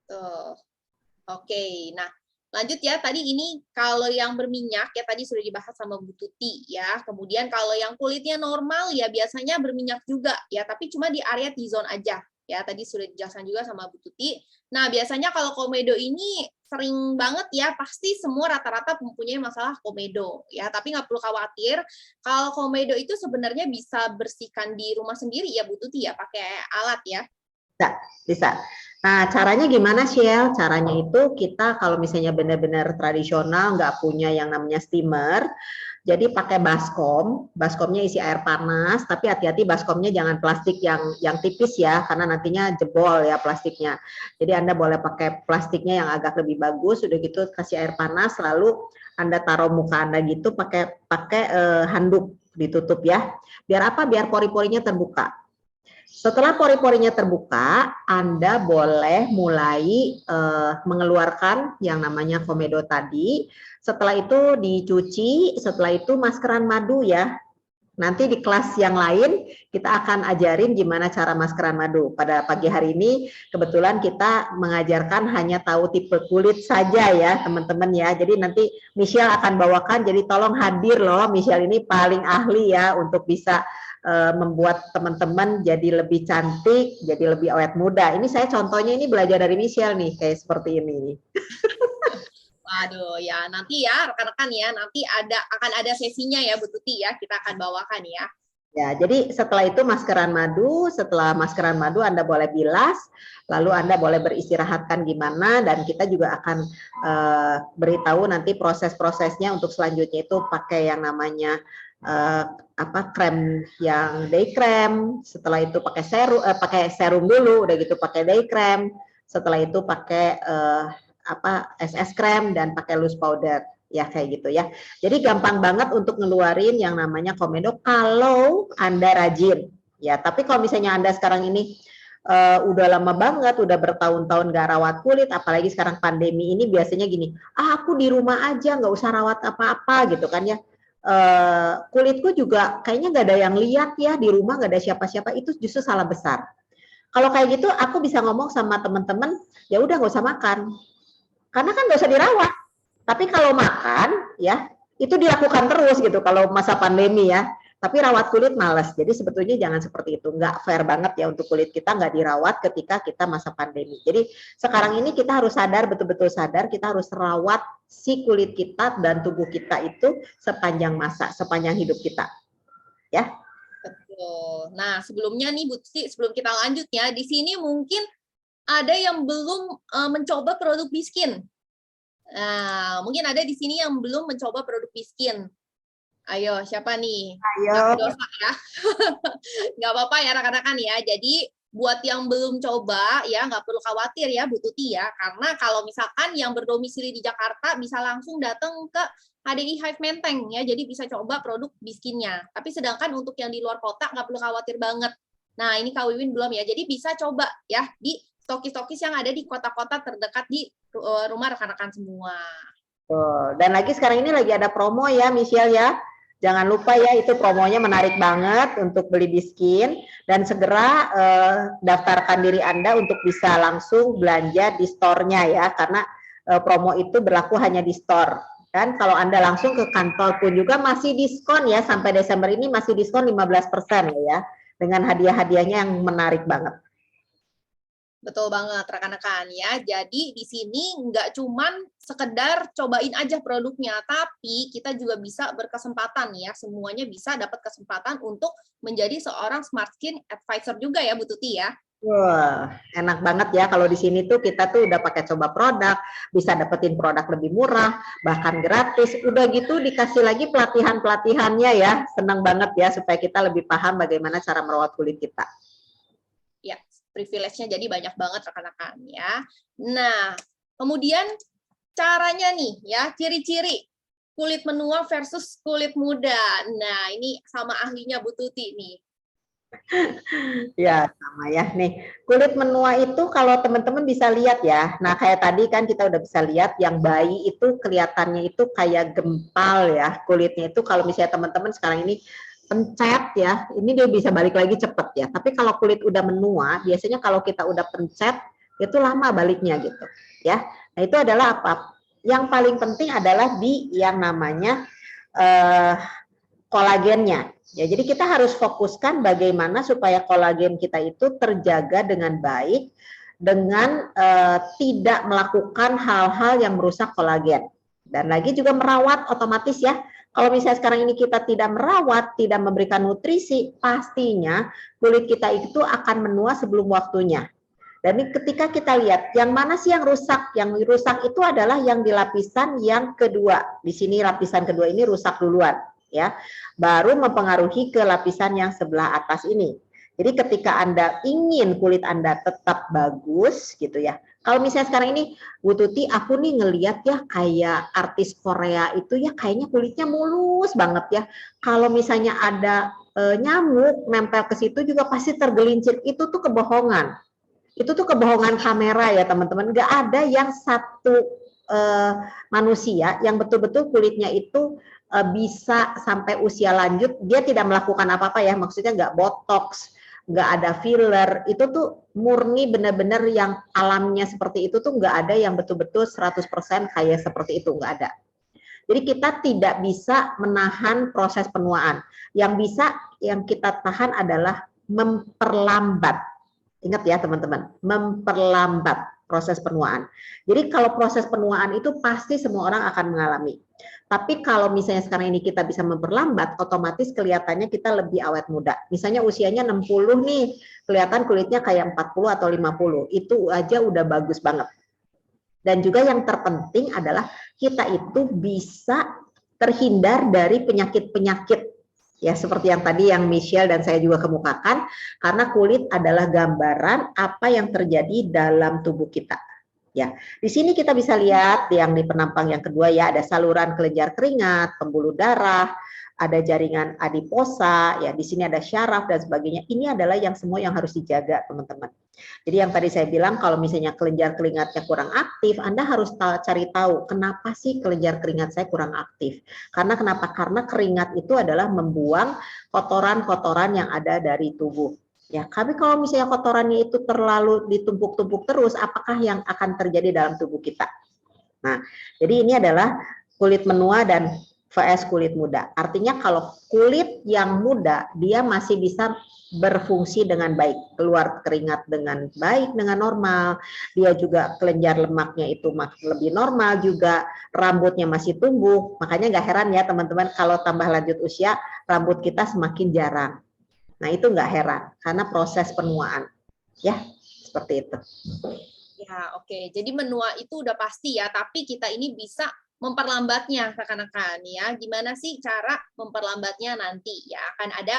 Tuh. Oke, nah lanjut ya, tadi ini kalau yang berminyak ya tadi sudah dibahas sama Bu Tuti ya. Kemudian kalau yang kulitnya normal ya biasanya berminyak juga ya, tapi cuma di area T-zone aja ya. Tadi sudah dijelaskan juga sama Bu Tuti. Nah, biasanya kalau komedo ini sering banget ya, pasti semua rata-rata mempunyai masalah komedo ya, tapi nggak perlu khawatir. Kalau komedo itu sebenarnya bisa bersihkan di rumah sendiri ya Bu Tuti ya, pakai alat ya. Bisa. Nah, caranya gimana, Shell? Caranya itu kita kalau misalnya benar-benar tradisional, nggak punya yang namanya steamer, jadi pakai baskom. Baskomnya isi air panas, tapi hati-hati baskomnya jangan plastik yang tipis ya, karena nantinya jebol ya plastiknya. Jadi Anda boleh pakai plastiknya yang agak lebih bagus, udah gitu kasih air panas, lalu Anda taruh muka Anda gitu pakai handuk ditutup ya. Biar apa? Biar pori-porinya terbuka. Setelah pori-porinya terbuka, Anda boleh mulai mengeluarkan yang namanya komedo tadi. Setelah itu dicuci, setelah itu maskeran madu ya. Nanti di kelas yang lain kita akan ajarin gimana cara maskeran madu. Pada pagi hari ini kebetulan kita mengajarkan hanya tahu tipe kulit saja ya teman-teman ya. Jadi nanti Michelle akan bawakan, jadi tolong hadir loh, Michelle ini paling ahli ya untuk bisa membuat teman-teman jadi lebih cantik, jadi lebih awet muda. Ini saya contohnya ini belajar dari Michelle nih, kayak seperti ini. Waduh, ya nanti ya rekan-rekan ya, nanti akan ada sesinya ya Bu Tuti ya, kita akan bawakan ya. Ya, jadi setelah itu maskeran madu, setelah maskeran madu Anda boleh bilas, lalu Anda boleh beristirahatkan gimana, dan kita juga akan beritahu nanti proses-prosesnya untuk selanjutnya itu pakai yang namanya krem yang day cream, setelah itu pakai serum dulu, udah gitu pakai day cream, setelah itu pakai SS cream dan pakai loose powder ya, kayak gitu ya. Jadi gampang banget untuk ngeluarin yang namanya komedo kalau Anda rajin ya. Tapi kalau misalnya Anda sekarang ini udah lama banget, udah bertahun-tahun nggak rawat kulit, apalagi sekarang pandemi ini biasanya gini, aku di rumah aja nggak usah rawat apa-apa gitu kan ya. Kulitku juga kayaknya nggak ada yang lihat ya, di rumah nggak ada siapa-siapa, itu justru salah besar. Kalau kayak gitu aku bisa ngomong sama teman-teman, ya udah nggak usah makan, karena kan nggak usah dirawat. Tapi kalau makan ya itu dilakukan terus gitu kalau masa pandemi ya. tapi rawat kulit males. Jadi sebetulnya jangan seperti itu. Nggak fair banget ya untuk kulit kita nggak dirawat ketika kita masa pandemi. Jadi sekarang ini kita harus sadar, betul-betul sadar kita harus rawat si kulit kita dan tubuh kita itu sepanjang masa, sepanjang hidup kita. Ya. Betul. Nah, sebelumnya nih Bu Tuti, sebelum kita lanjut ya, di sini mungkin ada yang belum mencoba produk Biskin. Nah, mungkin ada di sini yang belum mencoba produk Biskin. Ayo, siapa nih? Ayo. Dosa ya. Nggak apa-apa ya rekan-rekan ya. Jadi buat yang belum coba ya nggak perlu khawatir ya Bu Tuti ya. Karena kalau misalkan yang berdomisili di Jakarta bisa langsung datang ke HDI Hive Menteng ya. Jadi bisa coba produk Biskinnya. Tapi sedangkan untuk yang di luar kota nggak perlu khawatir banget. Nah ini Kak Wiwin belum ya. Jadi bisa coba ya di stokis-stokis yang ada di kota-kota terdekat di rumah rekan-rekan semua. Dan lagi sekarang ini lagi ada promo ya Michelle ya. Jangan lupa ya, itu promonya menarik banget untuk beli Biskin, dan segera daftarkan diri Anda untuk bisa langsung belanja di store-nya ya, karena promo itu berlaku hanya di store. Dan kalau Anda langsung ke kantor pun juga masih diskon ya, sampai Desember ini masih diskon 15% ya, dengan hadiah-hadiahnya yang menarik banget. Betul banget rekan-rekan ya. Jadi di sini nggak cuman sekedar cobain aja produknya, tapi kita juga bisa berkesempatan ya, semuanya bisa dapat kesempatan untuk menjadi seorang Smart Skin Advisor juga ya Bu Tuti ya. Wah, enak banget ya kalau di sini tuh kita tuh udah pakai coba produk, bisa dapetin produk lebih murah, bahkan gratis. Udah gitu dikasih lagi pelatihan-pelatihannya ya. Senang banget ya supaya kita lebih paham bagaimana cara merawat kulit kita. Ya, privilege-nya jadi banyak banget rekan-rekan ya. Nah, kemudian caranya nih ya, ciri-ciri kulit menua versus kulit muda. Nah, ini sama ahlinya Bu Tuti nih. Ya, sama ya. Nih, kulit menua itu kalau teman-teman bisa lihat ya. Nah, kayak tadi kan kita udah bisa lihat yang bayi itu kelihatannya itu kayak gempal ya. Kulitnya itu kalau misalnya teman-teman sekarang ini pencet ya, ini dia bisa balik lagi cepet ya. Tapi kalau kulit udah menua, biasanya kalau kita udah pencet, itu lama baliknya gitu ya. Nah, itu adalah apa? Yang paling penting adalah di yang namanya kolagennya. Ya, jadi kita harus fokuskan bagaimana supaya kolagen kita itu terjaga dengan baik dengan tidak melakukan hal-hal yang merusak kolagen. Dan lagi juga merawat otomatis ya. Kalau misalnya sekarang ini kita tidak merawat, tidak memberikan nutrisi, pastinya kulit kita itu akan menua sebelum waktunya. Dan ketika kita lihat yang mana sih yang rusak? Yang rusak itu adalah yang di lapisan yang kedua. Di sini lapisan kedua ini rusak duluan ya, baru mempengaruhi ke lapisan yang sebelah atas ini. Jadi ketika Anda ingin kulit Anda tetap bagus gitu ya, kalau misalnya sekarang ini Bu Tuti, aku nih ngelihat ya kayak artis Korea itu ya kayaknya kulitnya mulus banget ya. Kalau misalnya ada nyamuk nempel ke situ juga pasti tergelincir. Itu tuh kebohongan. Itu tuh kebohongan kamera ya teman-teman. Nggak ada yang satu manusia yang betul-betul kulitnya itu bisa sampai usia lanjut dia tidak melakukan apa-apa ya, maksudnya nggak botox, nggak ada filler, itu tuh murni benar-benar yang alamnya seperti itu tuh nggak ada yang betul-betul 100% kayak seperti itu, nggak ada. Jadi kita tidak bisa menahan proses penuaan. Yang bisa yang kita tahan adalah memperlambat. Ingat ya teman-teman, memperlambat proses penuaan. Jadi kalau proses penuaan itu pasti semua orang akan mengalami. Tapi kalau misalnya sekarang ini kita bisa memperlambat, otomatis kelihatannya kita lebih awet muda. Misalnya usianya 60 nih, kelihatan kulitnya kayak 40 atau 50. Itu aja udah bagus banget. Dan juga yang terpenting adalah kita itu bisa terhindar dari penyakit-penyakit. Ya, seperti yang tadi yang Michelle dan saya juga kemukakan, karena kulit adalah gambaran apa yang terjadi dalam tubuh kita. Ya, di sini kita bisa lihat yang di penampang yang kedua ya, ada saluran kelenjar keringat, pembuluh darah, ada jaringan adiposa, ya di sini ada syaraf dan sebagainya. Ini adalah yang semua yang harus dijaga, teman-teman. Jadi yang tadi saya bilang kalau misalnya kelenjar keringatnya kurang aktif, Anda harus cari tahu kenapa sih kelenjar keringat saya kurang aktif. Karena kenapa? Karena keringat itu adalah membuang kotoran-kotoran yang ada dari tubuh. Ya, tapi kalau misalnya kotorannya itu terlalu ditumpuk-tumpuk terus, apakah yang akan terjadi dalam tubuh kita? Nah, jadi ini adalah kulit menua dan vs kulit muda. Artinya kalau kulit yang muda dia masih bisa berfungsi dengan baik, keluar keringat dengan baik, dengan normal, dia juga kelenjar lemaknya itu lebih normal juga, rambutnya masih tumbuh, makanya nggak heran ya teman-teman kalau tambah lanjut usia rambut kita semakin jarang. Nah itu nggak heran karena proses penuaan, ya seperti itu. Ya, oke. Jadi menua itu udah pasti ya, tapi kita ini bisa memperlambatnya, rekan-rekan ya. Gimana sih cara memperlambatnya nanti ya? Akan ada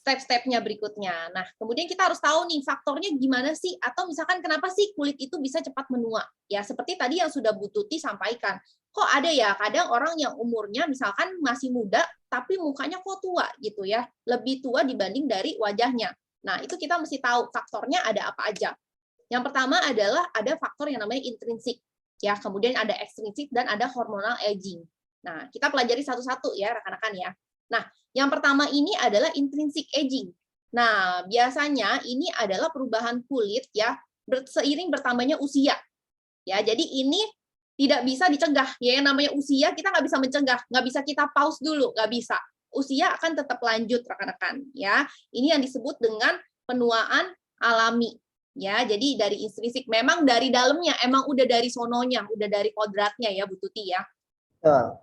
step-stepnya berikutnya. Nah, kemudian kita harus tahu nih faktornya gimana sih? Atau misalkan kenapa sih kulit itu bisa cepat menua? Ya, seperti tadi yang sudah Bu Tuti sampaikan. Kok ada ya kadang orang yang umurnya misalkan masih muda, tapi mukanya kok tua gitu ya. Lebih tua dibanding dari wajahnya. Nah, itu kita mesti tahu faktornya ada apa aja. Yang pertama adalah ada faktor yang namanya intrinsik, ya. Kemudian ada ekstrinsik dan ada hormonal aging. Nah, kita pelajari satu-satu ya, rekan-rekan ya. Nah, yang pertama ini adalah intrinsic aging. Nah, biasanya ini adalah perubahan kulit ya seiring bertambahnya usia. Ya, jadi ini tidak bisa dicegah. Ya, yang namanya usia kita nggak bisa mencegah, nggak bisa kita pause dulu, nggak bisa. Usia akan tetap lanjut, rekan-rekan. Ya, ini yang disebut dengan penuaan alami. Ya, jadi dari intrinsik memang dari dalamnya, emang udah dari sononya, udah dari kodratnya ya Bu Tuti ya. Betul.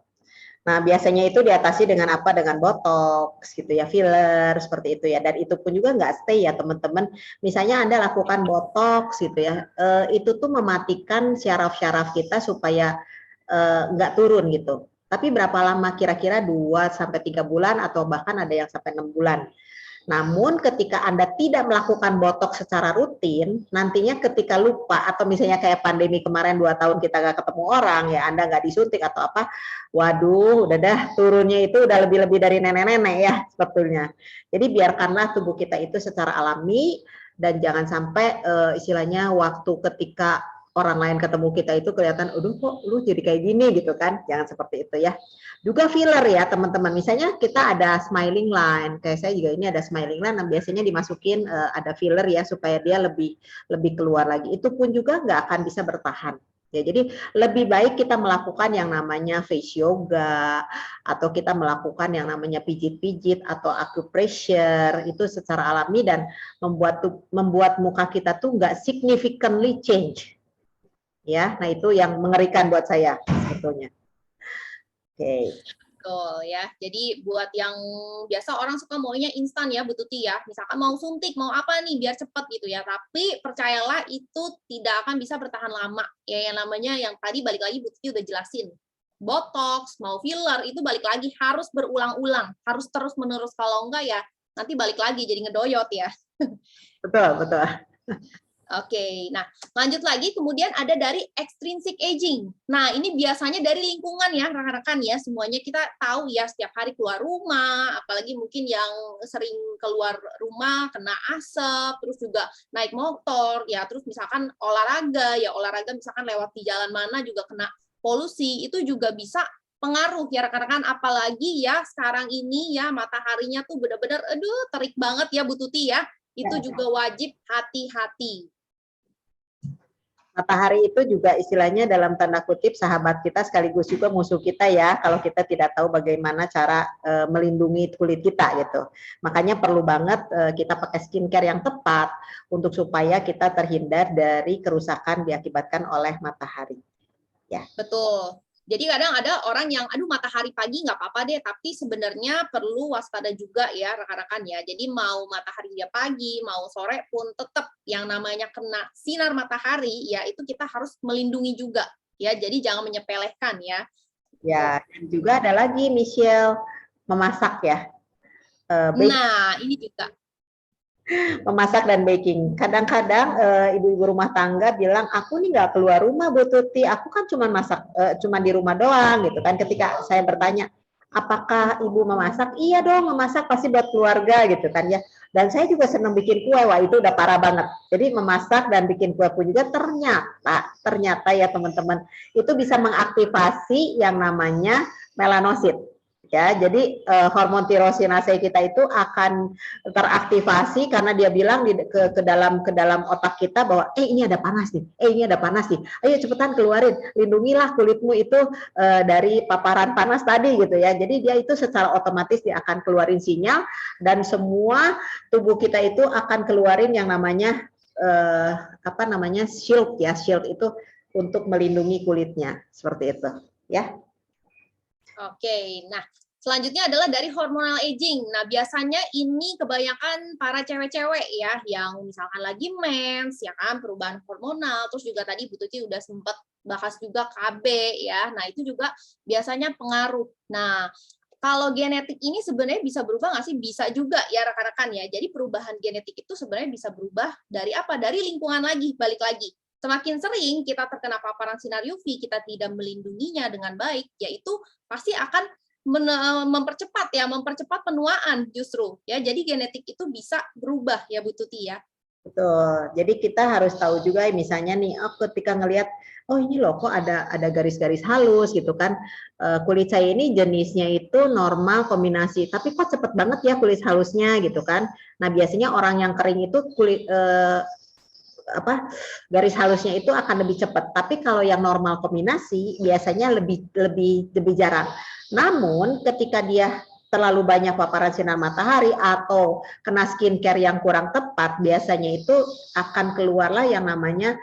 Nah, biasanya itu diatasi dengan apa? Dengan botox gitu ya, filler seperti itu ya. Dan itu pun juga nggak stay ya teman-teman. Misalnya Anda lakukan botox gitu ya, itu tuh mematikan syaraf-syaraf kita supaya nggak turun gitu. Tapi berapa lama? Kira-kira 2-3 bulan atau bahkan ada yang sampai 6 bulan. Namun ketika Anda tidak melakukan botox secara rutin, nantinya ketika lupa atau misalnya kayak pandemi kemarin 2 tahun kita nggak ketemu orang, ya Anda nggak disuntik atau apa, waduh udah dah turunnya itu udah lebih-lebih dari nenek-nenek ya sebetulnya. Jadi biarkanlah tubuh kita itu secara alami dan jangan sampai istilahnya waktu ketika orang lain ketemu kita itu kelihatan, aduh kok lu jadi kayak gini gitu kan, jangan seperti itu ya. Juga filler ya teman-teman, misalnya kita ada smiling line, kayak saya juga ini ada smiling line, yang biasanya dimasukin ada filler ya supaya dia lebih keluar lagi. Itu pun juga nggak akan bisa bertahan. Ya, jadi lebih baik kita melakukan yang namanya face yoga atau kita melakukan yang namanya pijit-pijit atau acupressure itu secara alami dan membuat muka kita tuh nggak significantly change. Ya, nah itu yang mengerikan buat saya sebetulnya. Oke. Betul ya. Jadi buat yang biasa orang suka maunya instan ya Bu Tuti ya. Misalkan mau suntik, mau apa nih biar cepet gitu ya. Tapi percayalah itu tidak akan bisa bertahan lama. Ya yang namanya yang tadi balik lagi Bu Tuti udah jelasin. Botox, mau filler itu balik lagi harus berulang-ulang, harus terus-menerus, kalau enggak ya nanti balik lagi jadi ngedoyot ya. Betul, betul. Oke, nah lanjut lagi kemudian ada dari extrinsic aging. Nah ini biasanya dari lingkungan ya rekan-rekan ya, semuanya kita tahu ya setiap hari keluar rumah, apalagi mungkin yang sering keluar rumah kena asap, terus juga naik motor, ya terus misalkan olahraga misalkan lewat di jalan mana juga kena polusi, itu juga bisa pengaruh ya rekan-rekan, apalagi ya sekarang ini ya mataharinya tuh benar-benar aduh terik banget ya Bu Tuti ya, itu juga wajib hati-hati. Matahari itu juga istilahnya dalam tanda kutip sahabat kita sekaligus juga musuh kita ya kalau kita tidak tahu bagaimana cara melindungi kulit kita gitu. Makanya perlu banget kita pakai skincare yang tepat untuk supaya kita terhindar dari kerusakan diakibatkan oleh matahari. Ya. Betul. Jadi kadang ada orang yang, aduh matahari pagi nggak apa-apa deh, tapi sebenarnya perlu waspada juga ya rekan-rekan ya. Jadi mau matahari dia pagi, mau sore pun tetap yang namanya kena sinar matahari, ya itu kita harus melindungi juga ya. Jadi jangan menyepelekan ya. Ya, dan juga ada lagi Michelle memasak ya. Nah, ini juga. Memasak dan baking. Kadang-kadang ibu-ibu rumah tangga bilang, aku nih nggak keluar rumah Bu Tuti, aku kan cuma masak, cuma di rumah doang gitu kan. Ketika saya bertanya, apakah ibu memasak? Iya dong, memasak pasti buat keluarga gitu kan ya. Dan saya juga senang bikin kue, wah itu udah parah banget. Jadi memasak dan bikin kue pun juga ternyata ya teman-teman, itu bisa mengaktifasi yang namanya melanosit. ya. Jadi hormon tirosinase kita itu akan teraktivasi karena dia bilang ke dalam otak kita bahwa ini ada panas nih, ini ada panas nih, ayo cepetan keluarin, lindungilah kulitmu itu dari paparan panas tadi gitu ya. Jadi dia itu secara otomatis dia akan keluarin sinyal dan semua tubuh kita itu akan keluarin yang namanya apa namanya shield ya. Shield itu untuk melindungi kulitnya seperti itu ya. Oke, nah selanjutnya adalah dari hormonal aging. Nah, biasanya ini kebanyakan para cewek-cewek ya, yang misalkan lagi mens, ya kan, perubahan hormonal, terus juga tadi Bu Tuti udah sempat bahas juga KB ya. Nah, itu juga biasanya pengaruh. Nah, kalau genetik ini sebenarnya bisa berubah nggak sih? Bisa juga ya rekan-rekan ya. Jadi perubahan genetik itu sebenarnya bisa berubah dari apa? Dari lingkungan lagi, balik lagi. Semakin sering kita terkena paparan sinar UV, kita tidak melindunginya dengan baik, yaitu pasti akan mempercepat penuaan justru ya. Jadi genetik itu bisa berubah ya Bu Tuti ya. Betul. Jadi kita harus tahu juga misalnya nih, ketika ngelihat ini loh kok ada garis-garis halus gitu kan. Kulit saya ini jenisnya itu normal kombinasi, tapi kok cepet banget ya kulit halusnya gitu kan. Nah, biasanya orang yang kering itu kulit garis halusnya itu akan lebih cepat. Tapi kalau yang normal kombinasi biasanya lebih jarang. Namun ketika dia terlalu banyak paparan sinar matahari atau kena skincare yang kurang tepat, biasanya itu akan keluarlah yang namanya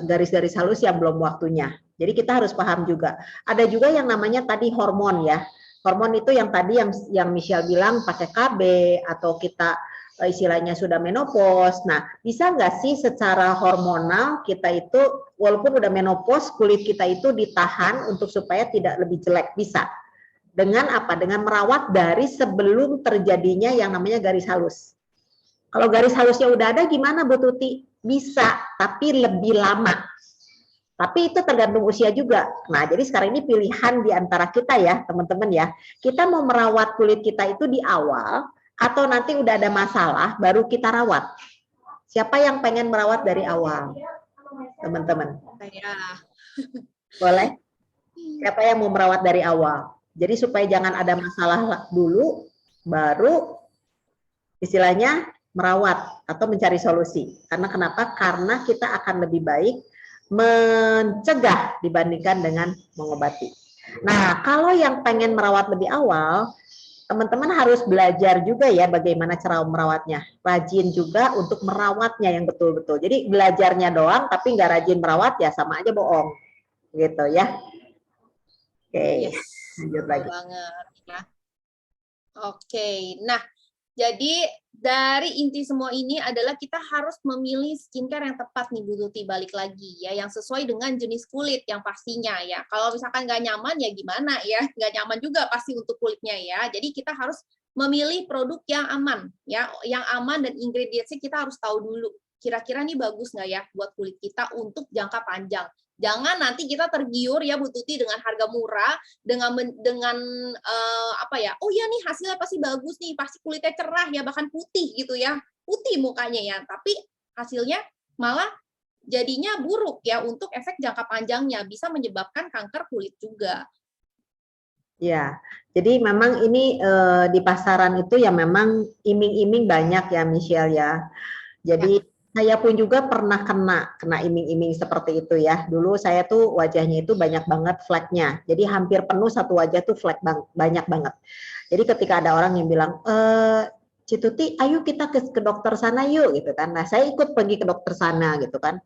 garis-garis halus yang belum waktunya. Jadi kita harus paham juga. Ada juga yang namanya tadi hormon ya. Hormon itu yang tadi yang Michelle bilang pakai KB atau kita istilahnya sudah menopause. Nah, bisa nggak sih secara hormonal kita itu walaupun udah menopause kulit kita itu ditahan untuk supaya tidak lebih jelek? Bisa. Dengan apa? Dengan merawat dari sebelum terjadinya yang namanya garis halus. Kalau garis halusnya udah ada gimana Bu Tuti? Bisa, tapi lebih lama. Tapi itu tergantung usia juga. Nah, jadi sekarang ini pilihan di antara kita ya, teman-teman ya. Kita mau merawat kulit kita itu di awal atau nanti udah ada masalah baru kita rawat. Siapa yang pengen merawat dari awal? Teman-teman. Boleh? Siapa yang mau merawat dari awal? Jadi supaya jangan ada masalah dulu baru istilahnya merawat atau mencari solusi. Karena kenapa? Karena kita akan lebih baik mencegah dibandingkan dengan mengobati. Nah, kalau yang pengen merawat lebih awal, teman-teman harus belajar juga ya bagaimana cara merawatnya. Rajin juga untuk merawatnya yang betul-betul. Jadi belajarnya doang tapi nggak rajin merawat ya sama aja bohong. Gitu ya. Oke, lanjut lagi. Banget ya. Oke, nah jadi dari inti semua ini adalah kita harus memilih skincare yang tepat nih Bu Tuti, balik lagi ya, yang sesuai dengan jenis kulit yang pastinya ya. Kalau misalkan nggak nyaman ya gimana ya, nggak nyaman juga pasti untuk kulitnya ya. Jadi kita harus memilih produk yang aman ya, yang aman dan ingredientsnya kita harus tahu dulu. Kira-kira nih bagus nggak ya buat kulit kita untuk jangka panjang. Jangan nanti kita tergiur ya Bu Tuti dengan harga murah, dengan apa ya, oh ya nih hasilnya pasti bagus nih, pasti kulitnya cerah ya, bahkan putih gitu ya, putih mukanya ya, tapi hasilnya malah jadinya buruk ya untuk efek jangka panjangnya, bisa menyebabkan kanker kulit juga. Ya, jadi memang ini di pasaran itu ya memang iming-iming banyak ya Michelle ya. Jadi saya pun juga pernah kena iming-iming seperti itu ya. Dulu saya tuh wajahnya itu banyak banget fleknya. Jadi hampir penuh satu wajah tuh flek banyak banget. Jadi ketika ada orang yang bilang, Cituti, ayo kita ke dokter sana yuk gitu kan. Nah, saya ikut pergi ke dokter sana gitu kan.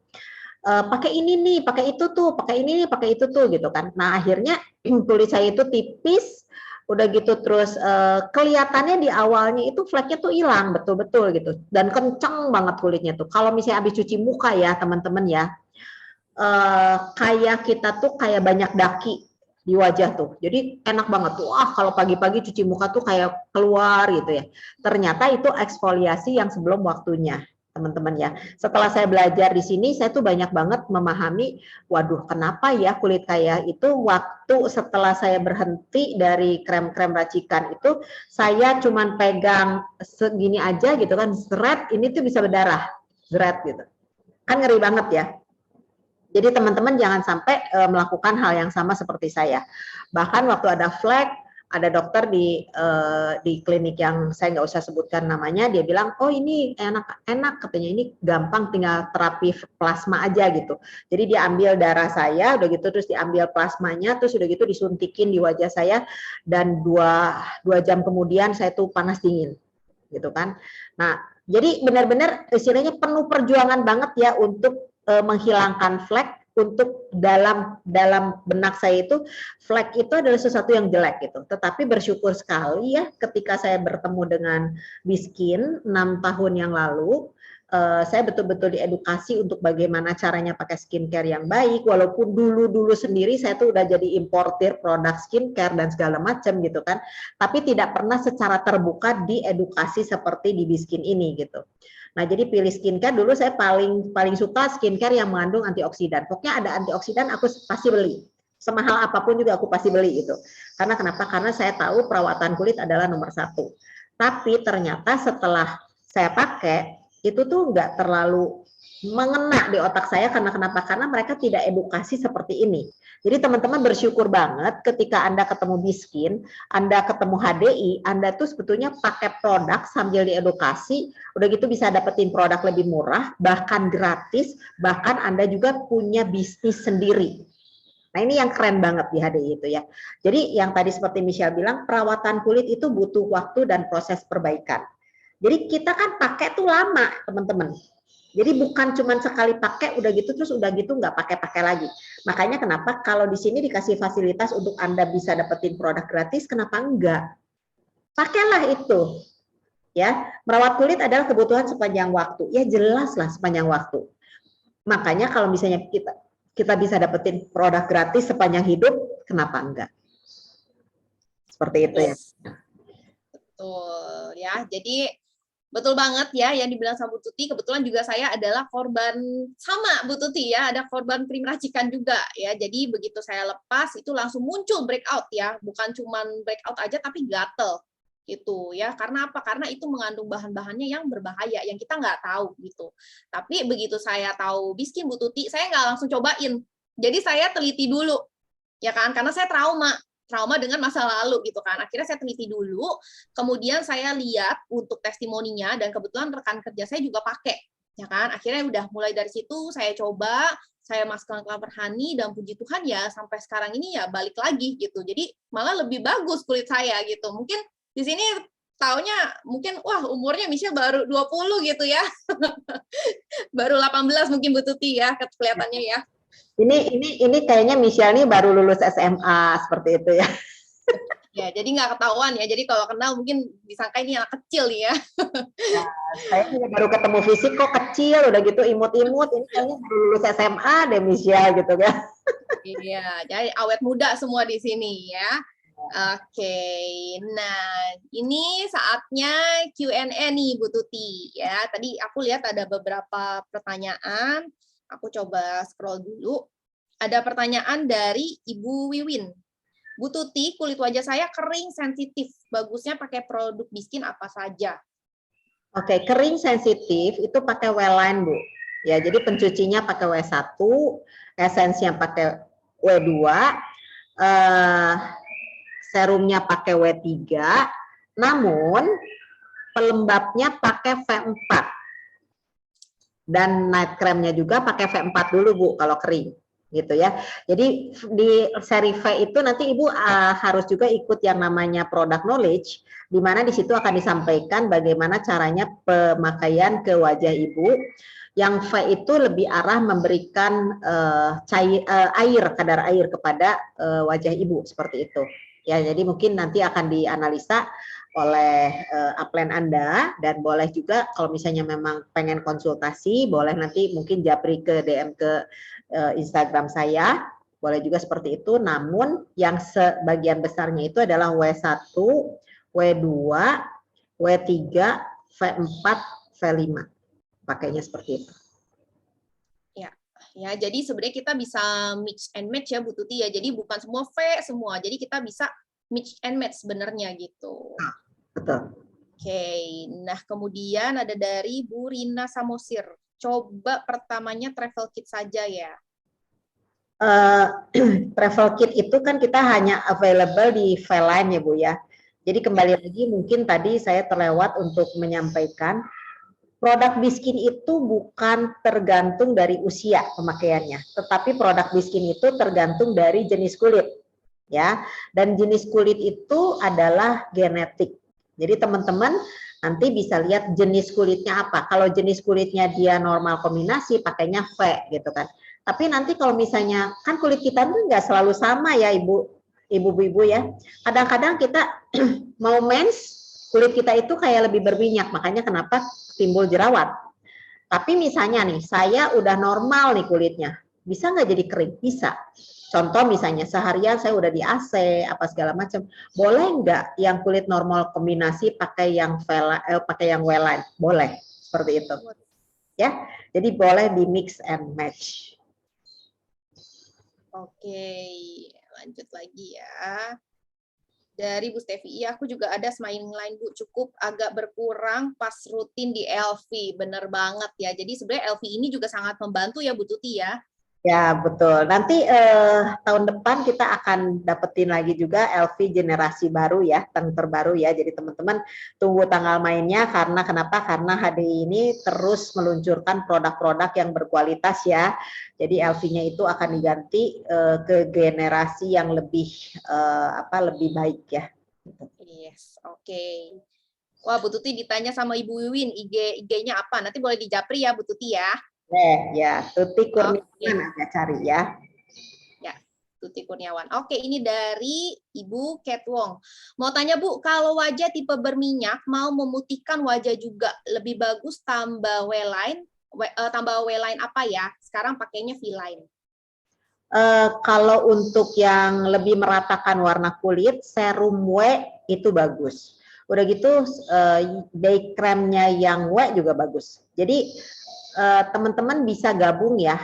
Pakai ini nih, pakai itu tuh, pakai ini nih, pakai itu tuh gitu kan. Nah, akhirnya kulit saya itu tipis, udah gitu terus kelihatannya di awalnya itu fleknya tuh hilang betul-betul gitu dan kenceng banget kulitnya tuh. Kalau misalnya habis cuci muka ya teman-teman ya, kayak kita tuh kayak banyak daki di wajah tuh. Jadi enak banget tuh. Wah, kalau pagi-pagi cuci muka tuh kayak keluar gitu ya. Ternyata itu eksfoliasi yang sebelum waktunya. Teman-teman ya. Setelah saya belajar di sini, saya tuh banyak banget memahami, waduh, kenapa ya kulit saya itu waktu setelah saya berhenti dari krem-krem racikan itu, saya cuman pegang segini aja gitu kan, seret, ini tuh bisa berdarah, seret gitu. Kan ngeri banget ya. Jadi teman-teman jangan sampai melakukan hal yang sama seperti saya. Bahkan waktu ada flek, ada dokter di klinik yang saya nggak usah sebutkan namanya, dia bilang, oh ini enak katanya, ini gampang tinggal terapi plasma aja gitu. Jadi dia ambil darah saya, udah gitu terus diambil plasmanya, terus udah gitu disuntikin di wajah saya, dan dua jam kemudian saya tuh panas dingin, gitu kan. Nah, jadi benar-benar istilahnya penuh perjuangan banget ya untuk menghilangkan flek. Untuk dalam benak saya itu, flek itu adalah sesuatu yang jelek gitu. Tetapi bersyukur sekali ya ketika saya bertemu dengan Biskin 6 tahun yang lalu, saya betul-betul diedukasi untuk bagaimana caranya pakai skincare yang baik. Walaupun dulu sendiri saya tuh udah jadi importir produk skincare dan segala macam gitu kan, tapi tidak pernah secara terbuka diedukasi seperti di Biskin ini gitu. Nah, jadi pilih skincare dulu saya paling suka skincare yang mengandung antioksidan. Pokoknya ada antioksidan aku pasti beli. Semahal apapun juga aku pasti beli itu. Karena kenapa? Karena saya tahu perawatan kulit adalah nomor satu. Tapi ternyata setelah saya pakai, itu tuh nggak terlalu mengena di otak saya. Karena kenapa? Karena mereka tidak edukasi seperti ini. Jadi teman-teman bersyukur banget ketika Anda ketemu Biskin, Anda ketemu HDI, Anda tuh sebetulnya pakai produk sambil diedukasi, udah gitu bisa dapetin produk lebih murah, bahkan gratis, bahkan Anda juga punya bisnis sendiri. Nah, ini yang keren banget di HDI itu ya. Jadi yang tadi seperti Michelle bilang, perawatan kulit itu butuh waktu dan proses perbaikan. Jadi kita kan pakai tuh lama, teman-teman. Jadi bukan cuma sekali pakai, udah gitu terus udah gitu nggak pakai-pakai lagi. Makanya kenapa kalau di sini dikasih fasilitas untuk Anda bisa dapetin produk gratis, kenapa enggak? Pakailah itu. Ya, merawat kulit adalah kebutuhan sepanjang waktu. Ya jelas lah sepanjang waktu. Makanya kalau misalnya kita bisa dapetin produk gratis sepanjang hidup, kenapa enggak? Seperti itu ya. Betul ya. Jadi betul banget ya yang dibilang sama Bu Tuti. Kebetulan juga saya adalah korban sama Bu Tuti ya, ada korban krim racikan juga ya. Jadi begitu saya lepas itu langsung muncul breakout ya, bukan cuman breakout aja tapi gatel gitu ya. Karena apa? Karena itu mengandung bahan-bahannya yang berbahaya yang kita nggak tahu gitu. Tapi begitu saya tahu Biskin Bu Tuti, saya nggak langsung cobain. Jadi saya teliti dulu ya kan, karena saya trauma dengan masa lalu gitu kan. Akhirnya saya teliti dulu, kemudian saya lihat untuk testimoninya, dan kebetulan rekan kerja saya juga pakai, ya kan. Akhirnya udah mulai dari situ saya coba, saya masukkan Clover Honey, dan puji Tuhan ya sampai sekarang ini ya balik lagi gitu. Jadi malah lebih bagus kulit saya gitu. Mungkin di sini taunya mungkin wah umurnya Michelle baru 20 gitu ya. Baru 18 mungkin Bu Tuti ya kelihatannya ya. Ini kayaknya Michelle ini baru lulus SMA seperti itu ya. Ya, jadi nggak ketahuan ya. Jadi kalau kenal mungkin disangka ini anak kecil nih ya. Nah, saya juga baru ketemu fisik kok kecil, udah gitu imut-imut. Ini kayaknya baru lulus SMA deh Michelle gitu kan. Iya, jadi awet muda semua di sini ya. Oke, nah ini saatnya Q&A nih Bu Tuti ya. Tadi aku lihat ada beberapa pertanyaan. Aku coba scroll dulu. Ada pertanyaan dari Ibu Wiwin. Bu Tuti, kulit wajah saya kering sensitif. Bagusnya pakai produk Biskin apa saja? Oke, kering sensitif itu pakai Wellline, Bu. Ya, jadi pencucinya pakai W1, esensinya pakai W2, serumnya pakai W3, namun pelembabnya pakai V4. Dan night creamnya juga pakai V4 dulu, Bu, kalau kering. Gitu ya. Jadi di seri V itu nanti Ibu harus juga ikut yang namanya product knowledge, di mana di situ akan disampaikan bagaimana caranya pemakaian ke wajah Ibu. Yang V itu lebih arah memberikan kadar air kepada wajah Ibu seperti itu. Ya, jadi mungkin nanti akan dianalisa oleh upline Anda, dan boleh juga kalau misalnya memang pengen konsultasi, boleh nanti mungkin japri ke DM ke Instagram saya, boleh juga seperti itu. Namun yang sebagian besarnya itu adalah W1, W2, W3, V4, V5. Pakainya seperti itu. Ya, jadi sebenarnya kita bisa mix and match ya Bu Tuti ya. Jadi bukan semua V semua. Jadi kita bisa mix and match sebenarnya gitu. Betul. Oke, nah kemudian ada dari Bu Rina Samosir. Coba pertamanya travel kit saja ya. eh, travel kit itu kan kita hanya available di file lain ya Bu ya. Jadi kembali lagi mungkin tadi saya terlewat untuk menyampaikan produk biskin itu bukan tergantung dari usia pemakaiannya, tetapi produk biskin itu tergantung dari jenis kulit ya. Dan jenis kulit itu adalah genetik. Jadi teman-teman nanti bisa lihat jenis kulitnya apa. Kalau jenis kulitnya dia normal kombinasi, pakainya V gitu kan. Tapi nanti kalau misalnya, kan kulit kita tuh nggak selalu sama ya ibu-ibu ya. Kadang-kadang kita mau mens, kulit kita itu kayak lebih berminyak, makanya kenapa timbul jerawat. Tapi misalnya nih, saya udah normal nih kulitnya, bisa nggak jadi kering? Bisa. Contoh misalnya seharian saya udah di AC apa segala macam, boleh nggak yang kulit normal kombinasi pakai yang pakai yang Wellline? Boleh, seperti itu. Ya, jadi boleh di mix and match. Oke, lanjut lagi ya. Dari Bu Stevi, iya aku juga ada smiling line Bu, cukup agak berkurang pas rutin di LV, bener banget ya. Jadi sebenarnya LV ini juga sangat membantu ya Bu Tuti ya. Ya betul. Nanti tahun depan kita akan dapetin lagi juga LV generasi baru ya, yang terbaru ya. Jadi teman-teman tunggu tanggal mainnya karena kenapa? Karena HDI ini terus meluncurkan produk-produk yang berkualitas ya. Jadi LV-nya itu akan diganti ke generasi yang lebih lebih baik ya. Yes, oke. Wah, Bu Tuti ditanya sama Ibu Wiwin, IG-nya apa? Nanti boleh dijapri ya Bu Tuti ya. Ya, Tuti Kurniawan agak cari ya. Ya, Tuti Kurniawan. Oke, ini dari Ibu Ketwong. Mau tanya Bu, kalau wajah tipe berminyak mau memutihkan wajah juga, lebih bagus tambah W-line apa ya? Sekarang pakainya V-line. Kalau untuk yang lebih meratakan warna kulit, serum W itu bagus. Udah gitu day kremnya yang W juga bagus. Jadi teman-teman bisa gabung ya,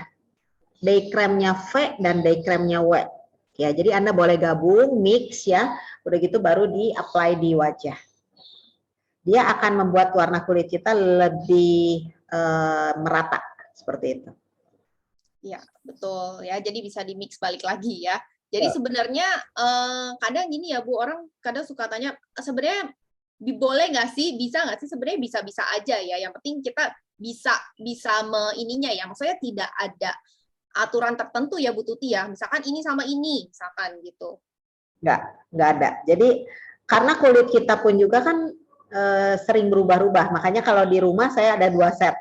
day kremnya V dan day kremnya W. Ya, jadi Anda boleh gabung, mix ya. Udah gitu baru di-apply di wajah. Dia akan membuat warna kulit kita lebih merata seperti itu. Ya, betul ya. Jadi bisa di-mix balik lagi ya. Jadi sebenarnya kadang gini ya Bu, orang kadang suka tanya, sebenarnya boleh nggak sih, bisa nggak sih? Sebenarnya bisa-bisa aja ya. Yang penting kita bisa ininya ya. Maksudnya tidak ada aturan tertentu ya Bu Tuti ya. Misalkan ini sama ini, misalkan gitu. Nggak ada. Jadi karena kulit kita pun juga kan sering berubah-ubah. Makanya kalau di rumah saya ada 2 set.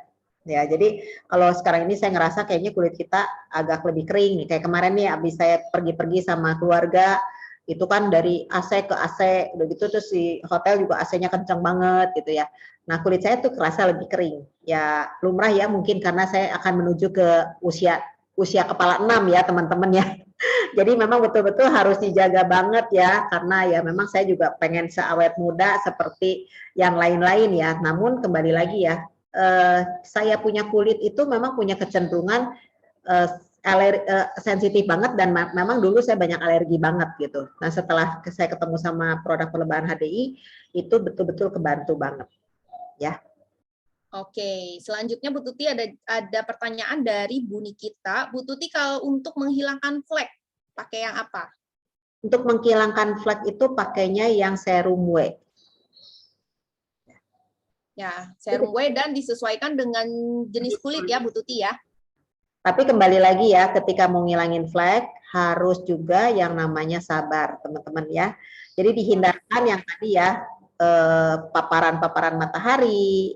Ya, jadi kalau sekarang ini saya ngerasa kayaknya kulit kita agak lebih kering nih. Kayak kemarin nih habis saya pergi-pergi sama keluarga, itu kan dari AC ke AC, udah gitu terus di hotel juga AC-nya kencang banget gitu ya. Nah, kulit saya tuh kerasa lebih kering. Ya, lumrah ya mungkin karena saya akan menuju ke usia kepala 6 ya, teman-teman ya. Jadi memang betul-betul harus dijaga banget ya, karena ya memang saya juga pengen seawet muda seperti yang lain-lain ya. Namun kembali lagi ya, saya punya kulit itu memang punya kecenderungan sensitif banget dan memang dulu saya banyak alergi banget gitu. Nah setelah saya ketemu sama produk perlebahan HDI itu betul-betul kebantu banget ya. Oke, selanjutnya Bu Tuti ada pertanyaan dari Bu Nikita. Bu Tuti, kalau untuk menghilangkan flek pakai yang apa? Untuk menghilangkan flek itu pakainya yang serum W. Ya, serum W dan disesuaikan dengan jenis kulit ya Bu Tuti ya. Tapi kembali lagi ya, ketika mau ngilangin flek harus juga yang namanya sabar, teman-teman ya. Jadi dihindarkan yang tadi ya, paparan-paparan matahari,